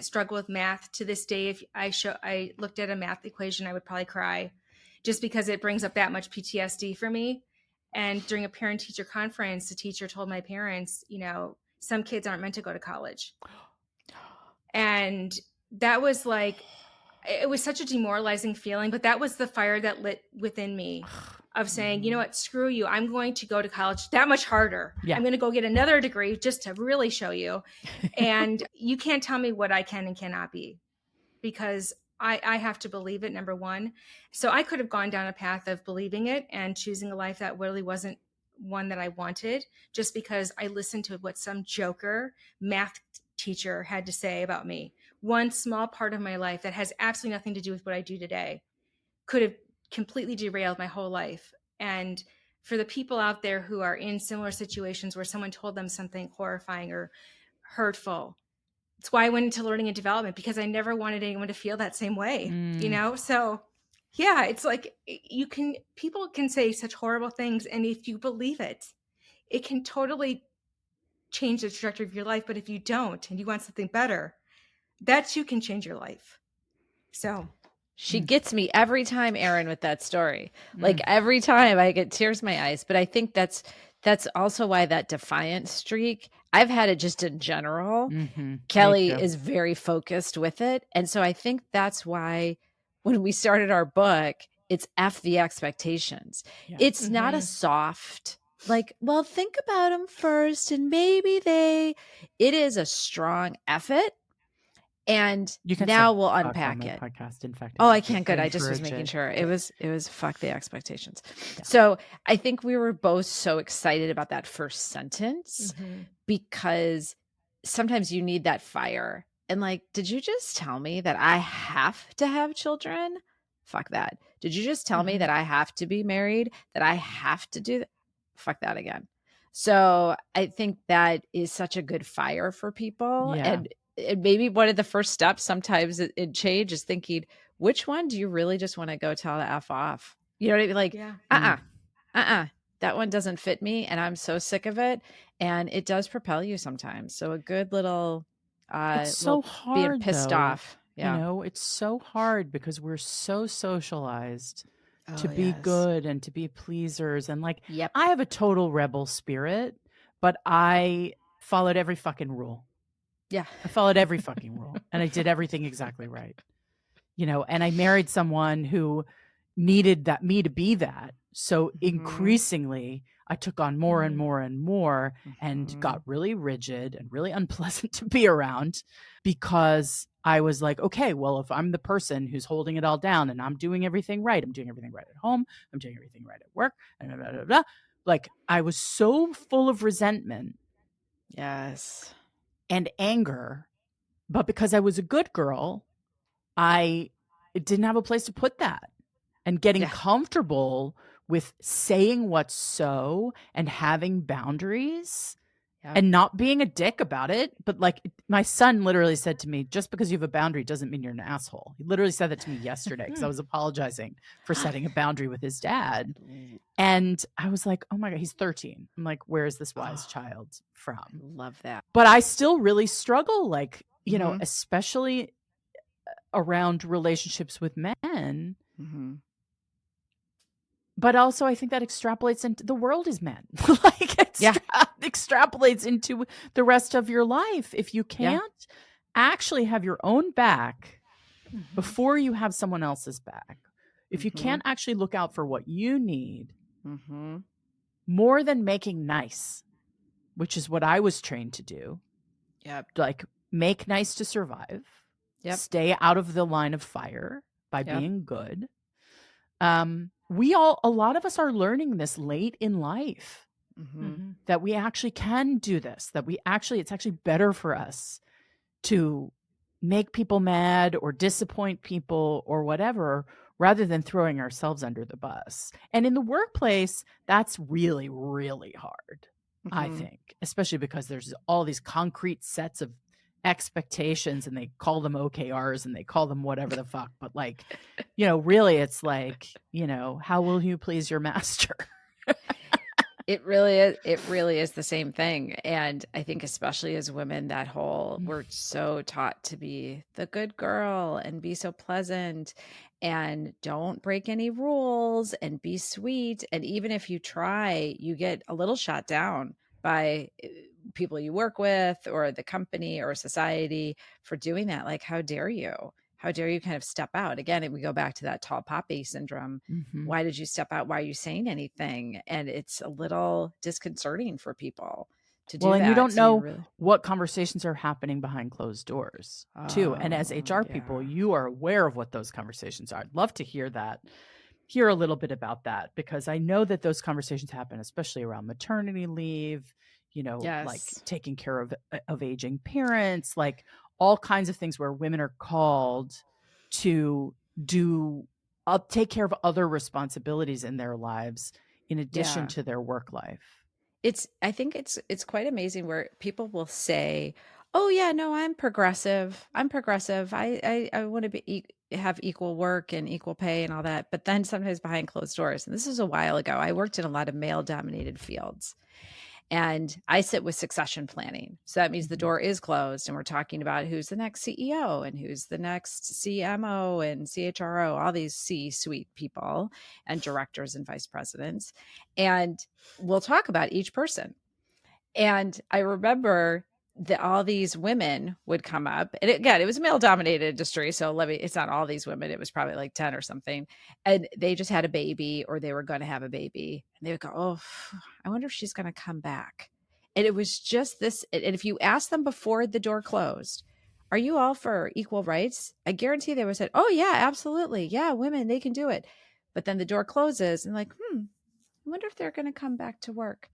struggle with math to this day. If I looked at a math equation, I would probably cry just because it brings up that much PTSD for me. And during a parent-teacher conference, the teacher told my parents, you know, some kids aren't meant to go to college. And that was like, it was such a demoralizing feeling, but that was the fire that lit within me of saying, you know what, screw you. I'm going to go to college that much harder. Yeah. I'm going to go get another degree just to really show you. And you can't tell me what I can and cannot be, because I have to believe it, number one. So I could have gone down a path of believing it and choosing a life that really wasn't one that I wanted, just because I listened to what some joker math teacher had to say about me. One small part of my life that has absolutely nothing to do with what I do today could have completely derailed my whole life. And for the people out there who are in similar situations where someone told them something horrifying or hurtful, it's why I went into learning and development, because I never wanted anyone to feel that same way, you know? So yeah, it's like people can say such horrible things. And if you believe it, it can totally change the trajectory of your life. But if you don't, and you want something better, that too can change your life. So she gets me every time, Erin, with that story. Like every time I get tears in my eyes. But I think that's That's also why that defiant streak, I've had it just in general. Mm-hmm. Kelly is very focused with it. And so I think that's why when we started our book, it's F the expectations. Yeah. It's not a soft, like, well, think about them first and maybe it is a strong F it. And You can now say we'll fuck unpack on my it. podcast. In fact, Oh, I can't. Good. I just was making sure. It was fuck the expectations. Yeah. So I think we were both so excited about that first sentence because sometimes you need that fire. And like, did you just tell me that I have to have children? Fuck that. Did you just tell me that I have to be married? That I have to do that? Fuck that again. So I think that is such a good fire for people. Yeah. And maybe one of the first steps sometimes in change is thinking, which one do you really just want to go tell the F off? You know what I mean? Like, that one doesn't fit me and I'm so sick of it. And it does propel you sometimes. So a good little, it's so hard being pissed off. Yeah. You know, it's so hard because we're so socialized to be good and to be pleasers. And like, I have a total rebel spirit, but I followed every fucking rule. Yeah. I followed every fucking rule and I did everything exactly right. You know, and I married someone who needed me to be that. So increasingly I took on more and more and more and got really rigid and really unpleasant to be around because I was like, okay, well, if I'm the person who's holding it all down and I'm doing everything right, I'm doing everything right at home, I'm doing everything right at work, and blah, blah, blah, blah. Like I was so full of resentment. Yes. And anger, but because I was a good girl, I didn't have a place to put that. And getting comfortable with saying what's so and having boundaries and not being a dick about it. But like my son literally said to me, just because you have a boundary doesn't mean you're an asshole. He literally said that to me yesterday because I was apologizing for setting a boundary with his dad. And I was like, oh my God, he's 13. I'm like, where is this wise child from? Love that. But I still really struggle, like, you know, especially around relationships with men. But also I think that extrapolates into the world is men. Like it extrapolates into the rest of your life. If you can't actually have your own back before you have someone else's back, if you can't actually look out for what you need, more than making nice, which is what I was trained to do. Like make nice to survive. Stay out of the line of fire by being good. A lot of us are learning this late in life that we actually can do this, that it's actually better for us to make people mad or disappoint people or whatever, rather than throwing ourselves under the bus. And in the workplace, that's really, really hard, I think, especially because there's all these concrete sets of expectations and they call them OKRs and they call them whatever the fuck. But like, you know, really it's like, you know, how will you please your master? It really is the same thing. And I think especially as women, we're so taught to be the good girl and be so pleasant and don't break any rules and be sweet. And even if you try, you get a little shot down by people you work with or the company or society for doing that. Like, how dare you? How dare you kind of step out? Again, we go back to that tall poppy syndrome. Why did you step out? Why are you saying anything? And it's a little disconcerting for people to do that. And you don't know what conversations are happening behind closed doors too. And as HR people, you are aware of what those conversations are. I'd love to hear a little bit about that, because I know that those conversations happen, especially around maternity leave, you know, like taking care of aging parents, like all kinds of things where women are called to take care of other responsibilities in their lives in addition to their work life. I think it's quite amazing where people will say, oh yeah, no, I'm progressive. I want to have equal work and equal pay and all that. But then sometimes behind closed doors, and this was a while ago, I worked in a lot of male dominated fields. And I sit with succession planning. So that means the door is closed and we're talking about who's the next CEO and who's the next CMO and CHRO, all these C-suite people and directors and vice presidents. And we'll talk about each person. And I remember that all these women would come up, and again, it was a male dominated industry. So it's not all these women. It was probably like 10 or something. And they just had a baby or they were going to have a baby. And they would go, oh, I wonder if she's going to come back. And it was just this. And if you ask them before the door closed, are you all for equal rights? I guarantee they would say, oh yeah, absolutely. Yeah. Women, they can do it. But then the door closes and like, I wonder if they're going to come back to work.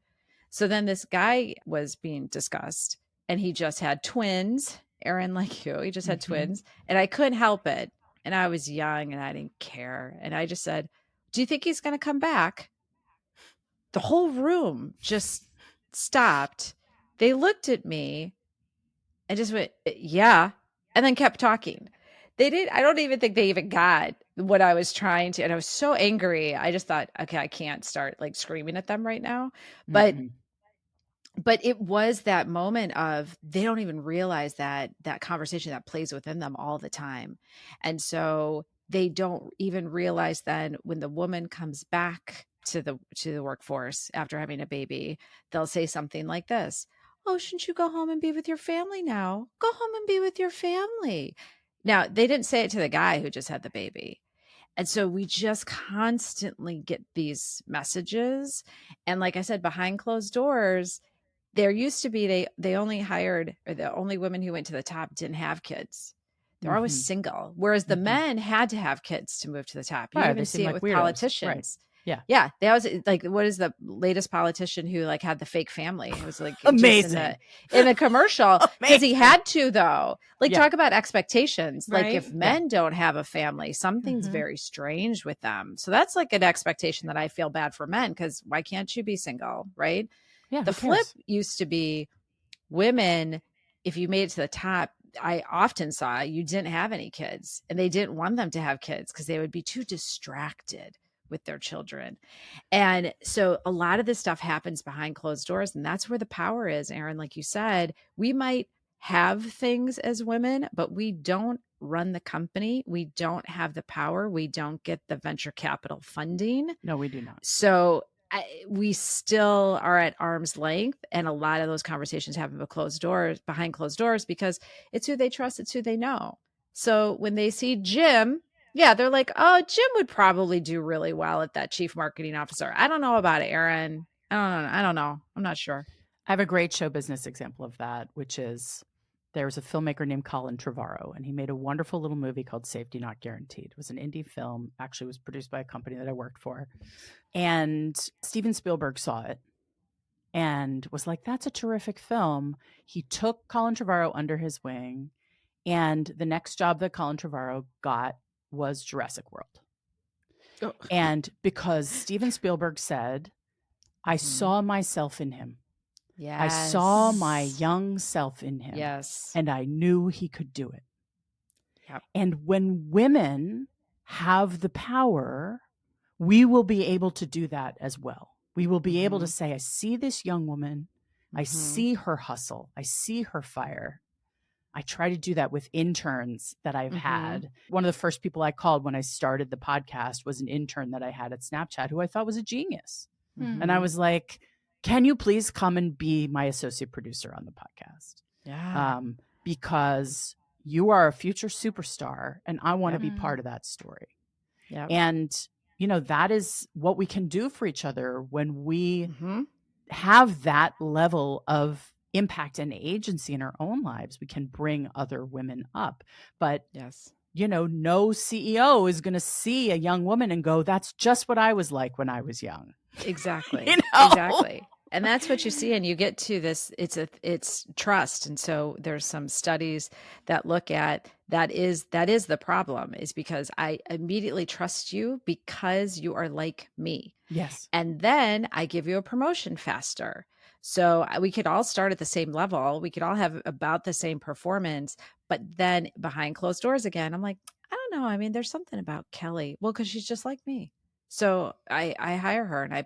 So then this guy was being discussed and he just had twins, Erin, like you, he just had twins, and I couldn't help it. And I was young and I didn't care. And I just said, do you think he's going to come back? The whole room just stopped. They looked at me and just went, yeah, and then kept talking. I don't even think they even got what I was trying to. And I was so angry. I just thought, okay, I can't start like screaming at them right now. But it was that moment of they don't even realize that conversation that plays within them all the time. And so they don't even realize then when the woman comes back to the workforce after having a baby, they'll say something like this. Oh, shouldn't you go home and be with your family now? Go home and be with your family. Now, they didn't say it to the guy who just had the baby. And so we just constantly get these messages. And like I said, behind closed doors, there used to be, they only hired, or the only women who went to the top didn't have kids. They're always single. Whereas the men had to have kids to move to the top. You even see it with weirdos. Politicians. Right. Yeah. They always like, what is the latest politician who like had the fake family? It was like amazing in the commercial because he had to though. Like talk about expectations. Right? Like if men don't have a family, something's very strange with them. So that's like an expectation that I feel bad for men because why can't you be single? Right. Yeah, the flip used to be women, if you made it to the top, I often saw you didn't have any kids and they didn't want them to have kids because they would be too distracted with their children. And so a lot of this stuff happens behind closed doors. And that's where the power is, Erin. Like you said, we might have things as women, but we don't run the company. We don't have the power. We don't get the venture capital funding. No, we do not. So we still are at arm's length. And a lot of those conversations happen behind closed doors, because it's who they trust. It's who they know. So when they see Jim, they're like, oh, Jim would probably do really well at that chief marketing officer. I don't know about it, Erin. I don't know. I'm not sure. I have a great show business example of that, which is there was a filmmaker named Colin Trevorrow, and he made a wonderful little movie called Safety Not Guaranteed. It was an indie film, actually was produced by a company that I worked for. And Steven Spielberg saw it and was like, that's a terrific film. He took Colin Trevorrow under his wing, and the next job that Colin Trevorrow got was Jurassic World. Oh. And because Steven Spielberg said, I saw myself in him. Yes. I saw my young self in him. Yes. And I knew he could do it. Yep. And when women have the power, we will be able to do that as well. We will be able to say, I see this young woman. I see her hustle. I see her fire. I try to do that with interns that I've had. One of the first people I called when I started the podcast was an intern that I had at Snapchat who I thought was a genius. And I was like, can you please come and be my associate producer on the podcast? Yeah. Because you are a future superstar and I want to be part of that story. Yep. And, that is what we can do for each other when we have that level of impact and agency in our own lives. We can bring other women up. But, no CEO is going to see a young woman and go, that's just what I was like when I was young. Exactly. Exactly. And that's what you see. And you get to this, it's trust. And so there's some studies that look at that is the problem, is because I immediately trust you because you are like me. Yes. And then I give you a promotion faster. So we could all start at the same level. We could all have about the same performance, but then behind closed doors again, I'm like, I don't know. I mean, there's something about Kelly. Well, because she's just like me. So I hire her and I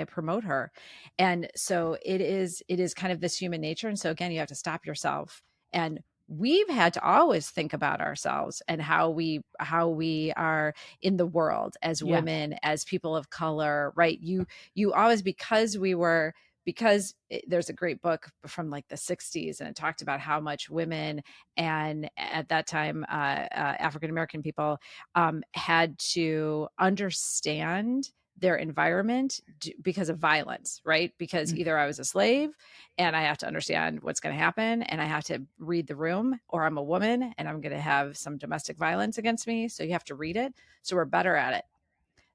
promote her. And so it is kind of this human nature. And so again, you have to stop yourself. And we've had to always think about ourselves and how we are in the world as women, as people of color, right? You always, because there's a great book from like the 60s, and it talked about how much women, and at that time African-American people, had to understand their environment because of violence, right? Because either I was a slave and I have to understand what's going to happen, and I have to read the room, or I'm a woman and I'm going to have some domestic violence against me. So you have to read it. So we're better at it.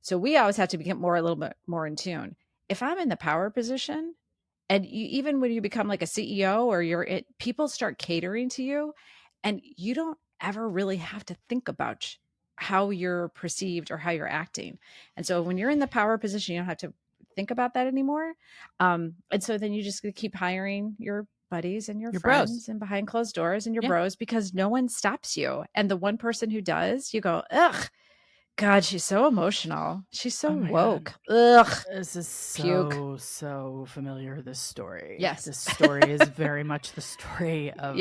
So we always have to become a little bit more in tune. If I'm in the power position, and even when you become like a CEO, or people start catering to you, and you don't ever really have to think about how you're perceived or how you're acting. And so when you're in the power position, you don't have to think about that anymore. And so then you just keep hiring your buddies and your friends bros, and behind closed doors and your bros, because no one stops you. And the one person who does, you go, ugh, God, she's so emotional. She's so woke. God. Ugh. This is Puke. so familiar, this story. Yes. This story is very much the story of,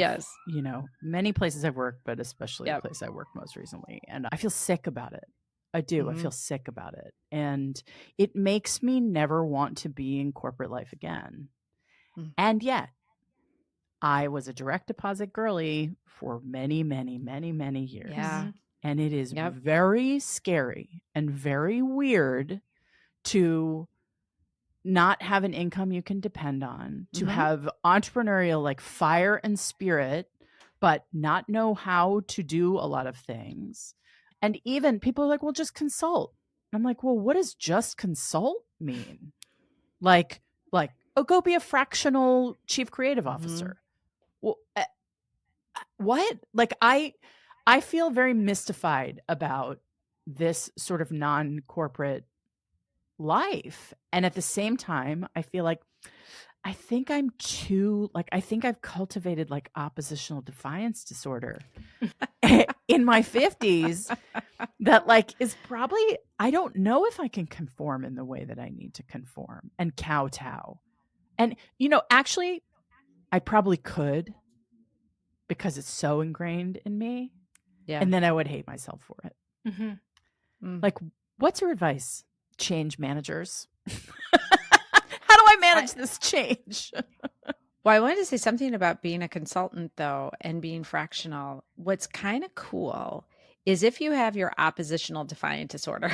many places I've worked, but especially the place I worked most recently. And I feel sick about it. I do. Mm-hmm. I feel sick about it. And it makes me never want to be in corporate life again. Mm. And yet, I was a direct deposit girly for many, many, many, many years. Yeah. And it is very scary and very weird to not have an income you can depend on, to have entrepreneurial like fire and spirit, but not know how to do a lot of things. And even people are like, well, just consult. I'm like, well, what does just consult mean? Like, oh, go be a fractional chief creative officer. Well, what? Like, I feel very mystified about this sort of non-corporate life. And at the same time, I feel like I think I'm too, like, I think I've cultivated like oppositional defiance disorder in my 50s that like is probably, I don't know if I can conform in the way that I need to conform and kowtow. And, actually, I probably could, because it's so ingrained in me. Yeah. And then I would hate myself for it. Mm-hmm. Like, what's your advice, change managers? How do I manage this change? Well, I wanted to say something about being a consultant, though, and being fractional. What's kind of cool is if you have your oppositional defiant disorder,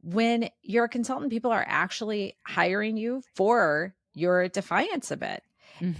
when you're a consultant, people are actually hiring you for your defiance a bit.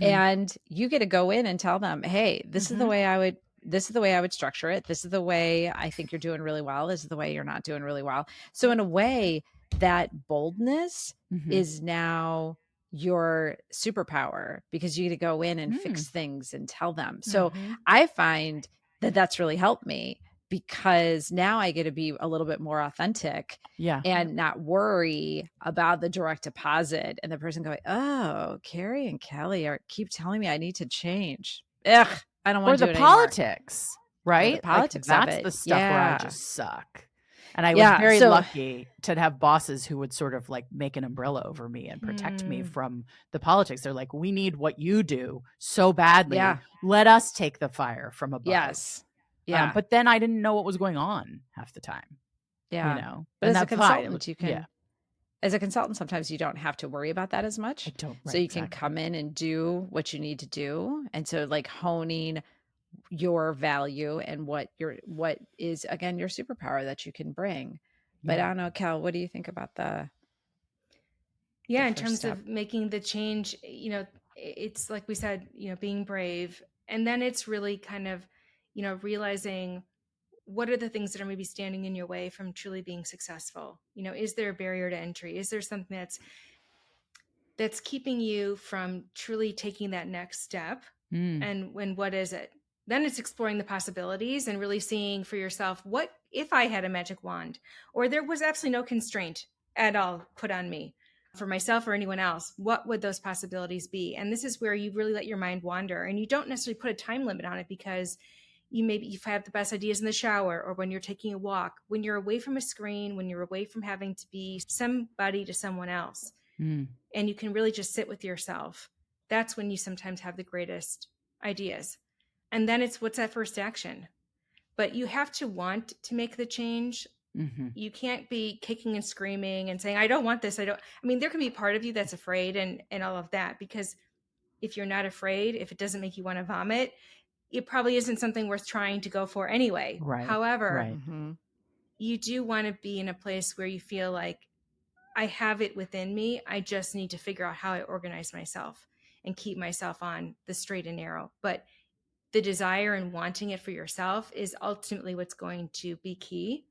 And you get to go in and tell them, hey, this is the way I would structure it. This is the way I think you're doing really well. This is the way you're not doing really well. So in a way, that boldness is now your superpower, because you get to go in and fix things and tell them. So I find that that's really helped me, because now I get to be a little bit more authentic and not worry about the direct deposit and the person going, oh, Keri and Kelly keep telling me I need to change. Ugh, I don't want to do it anymore. Or the politics, right? Or the politics like, that's the stuff where I just suck. And I was very lucky to have bosses who would sort of like make an umbrella over me and protect me from the politics. They're like, we need what you do so badly. Yeah. Let us take the fire from above. Yes. Yeah. But then I didn't know what was going on half the time. Yeah. But as a consultant, you can, as a consultant, sometimes you don't have to worry about that as much. So you can come in and do what you need to do. And so like honing your value and what is, again, your superpower that you can bring. But I don't know, Kel, what do you think about in terms of making the change? It's like we said, being brave. And then it's really kind of, realizing what are the things that are maybe standing in your way from truly being successful? Is there a barrier to entry? Is there something that's keeping you from truly taking that next step? And what is it? Then it's exploring the possibilities and really seeing for yourself, what if I had a magic wand, or there was absolutely no constraint at all put on me for myself or anyone else? What would those possibilities be? And this is where you really let your mind wander, and you don't necessarily put a time limit on it, because you have the best ideas in the shower, or when you're taking a walk, when you're away from a screen, when you're away from having to be somebody to someone else, and you can really just sit with yourself. That's when you sometimes have the greatest ideas. And then it's, what's that first action? But you have to want to make the change. You can't be kicking and screaming and saying, I don't want this. I mean, there can be part of you that's afraid and all of that, because if you're not afraid, if it doesn't make you want to vomit, it probably isn't something worth trying to go for anyway. Right. However, you do want to be in a place where you feel like, I have it within me. I just need to figure out how I organize myself and keep myself on the straight and narrow. But the desire and wanting it for yourself is ultimately what's going to be key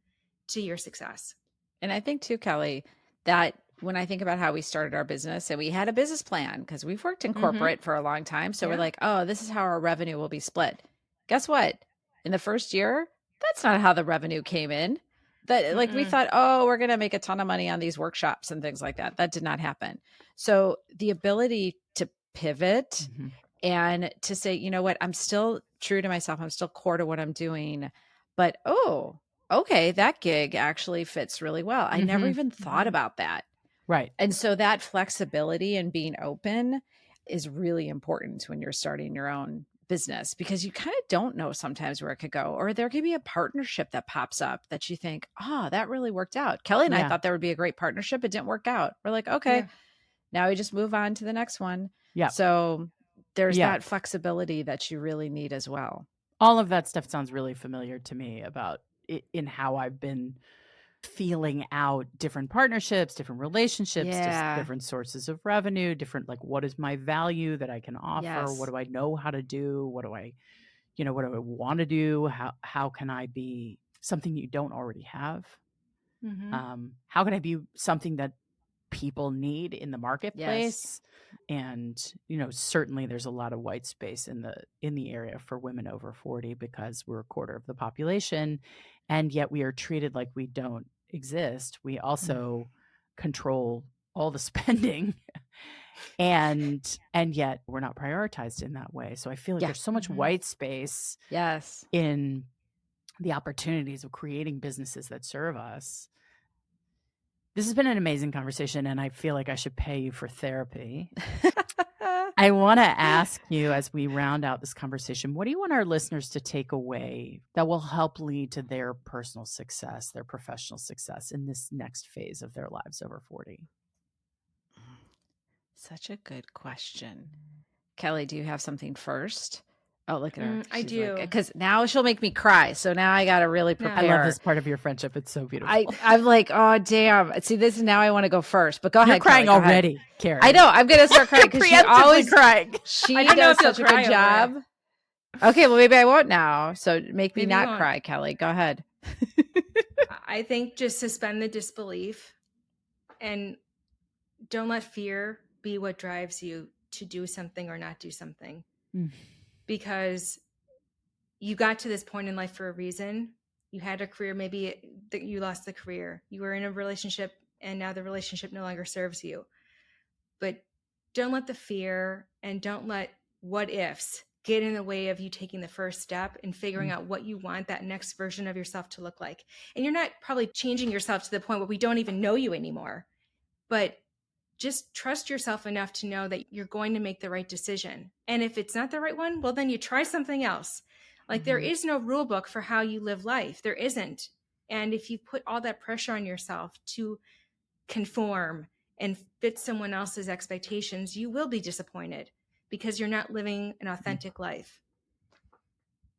to your success. And I think too, Kelly, that when I think about how we started our business, and we had a business plan because we've worked in corporate for a long time. So we're like, oh, this is how our revenue will be split. Guess what? In the first year, that's not how the revenue came in. That like we thought, oh, we're going to make a ton of money on these workshops and things like that. That did not happen. So the ability to pivot and to say, you know what, I'm still true to myself. I'm still core to what I'm doing. But, oh, okay, that gig actually fits really well. I never even thought about that. Right. And so that flexibility and being open is really important when you're starting your own business, because you kind of don't know sometimes where it could go, or there could be a partnership that pops up that you think, oh, that really worked out. Kelly and I thought there would be a great partnership. It didn't work out. We're like, okay, now we just move on to the next one. Yeah. So there's that flexibility that you really need as well. All of that stuff sounds really familiar to me about it, in how I've been feeling out different partnerships, different relationships, just different sources of revenue, different, like, what is my value that I can offer? What do I know how to do? What do I want to do? How can I be something you don't already have? How can I be something that people need in the marketplace? And, certainly there's a lot of white space in the area for women over 40, because we're a quarter of the population, and yet we are treated like we don't exist. We also control all the spending, and yet we're not prioritized in that way. So I feel like there's so much white space in the opportunities of creating businesses that serve us. This has been an amazing conversation, and I feel like I should pay you for therapy. I want to ask you, as we round out this conversation, what do you want our listeners to take away that will help lead to their personal success, their professional success in this next phase of their lives over 40? Such a good question. Kelly, do you have something first? Oh, look at her. I do. Because now she'll make me cry. So now I got to really prepare. I love this part of your friendship. It's so beautiful. I'm like, oh, damn. See, this is now I want to go first. But go ahead. You're crying Kelly, already, Keri. I know. I'm going to start crying because she always crying. She does such a good job. Okay, well, maybe I won't now. So make me not cry, Kelly. Go ahead. I think just suspend the disbelief and don't let fear be what drives you to do something or not do something. Because you got to this point in life for a reason. You had a career, maybe you lost the career. You were in a relationship and now the relationship no longer serves you. But don't let the fear and don't let what ifs get in the way of you taking the first step and figuring out what you want that next version of yourself to look like. And you're not probably changing yourself to the point where we don't even know you anymore, but just trust yourself enough to know that you're going to make the right decision. And if it's not the right one, well, then you try something else. Like there is no rule book for how you live life. There isn't. And if you put all that pressure on yourself to conform and fit someone else's expectations, you will be disappointed because you're not living an authentic life.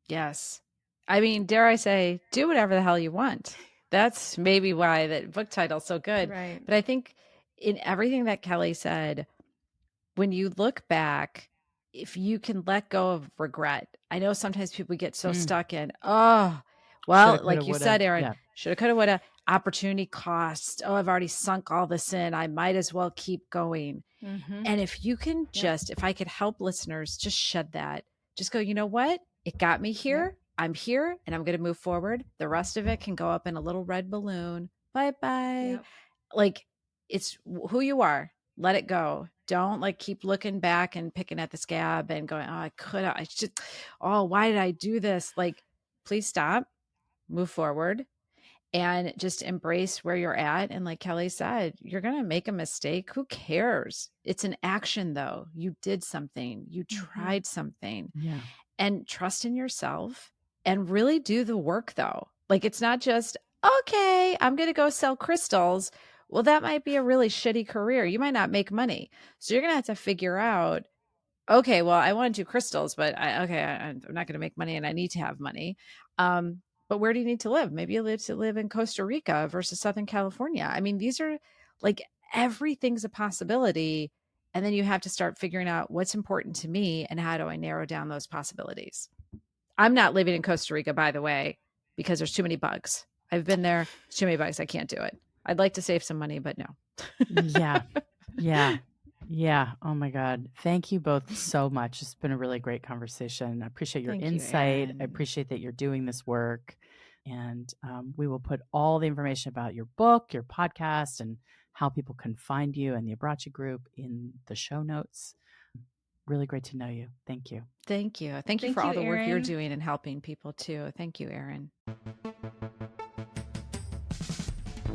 Yes. I mean, dare I say, do whatever the hell you want. That's maybe why that book title's so good. Right. But I think in everything that Kelly said, when you look back, if you can let go of regret, I know sometimes people get so stuck in, oh, well, shoulda, like you said, Erin, shoulda, coulda, woulda, opportunity costs. Oh, I've already sunk all this in. I might as well keep going. And if you can just, if I could help listeners just shed that, just go, you know what? It got me here. I'm here and I'm going to move forward. The rest of it can go up in a little red balloon. Bye-bye. Like, it's who you are. Let it go. Don't like keep looking back and picking at the scab and going, oh, I should, oh, why did I do this? Like, please stop, move forward, and just embrace where you're at. And like Kelly said, you're going to make a mistake. Who cares? It's an action though. You did something, you tried something, and trust in yourself and really do the work though. Like, it's not just, okay, I'm going to go sell crystals. Well, that might be a really shitty career. You might not make money. So you're going to have to figure out, okay, well, I want to do crystals, but I'm not going to make money and I need to have money. But where do you need to live? Maybe you live in Costa Rica versus Southern California. I mean, these are like, everything's a possibility. And then you have to start figuring out what's important to me and how do I narrow down those possibilities. I'm not living in Costa Rica, by the way, because there's too many bugs. I've been there. There's too many bugs. I can't do it. I'd like to save some money, but no. Yeah. Oh my God. Thank you both so much. It's been a really great conversation. I appreciate your insight. I appreciate that you're doing this work. And we will put all the information about your book, your podcast, and how people can find you and the Abbracci Group in the show notes. Really great to know you. Thank you. Thank you. Thank you for all the work you're doing and helping people too. Thank you, Erin.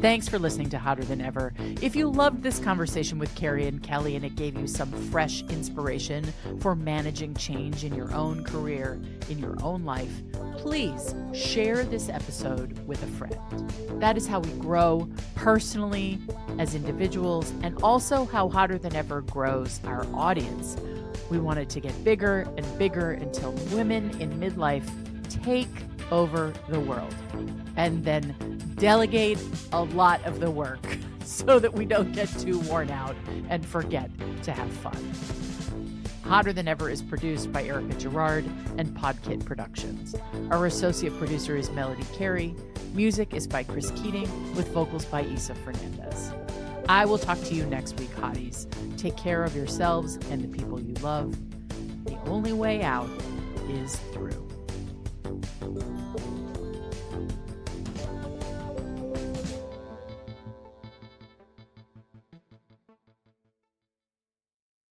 Thanks for listening to Hotter Than Ever. If you loved this conversation with Keri and Kelly and it gave you some fresh inspiration for managing change in your own career, in your own life, please share this episode with a friend. That is how we grow personally as individuals, and also how Hotter Than Ever grows our audience. We want it to get bigger and bigger until women in midlife take over the world and then delegate a lot of the work so that we don't get too worn out and forget to have fun. Hotter Than Ever is produced by Erica Gerard and Podkit Productions. Our associate producer is Melody Carey. Music is by Chris Keating with vocals by Isa Fernandez. I will talk to you next week, hotties. Take care of yourselves and the people you love. The only way out is through.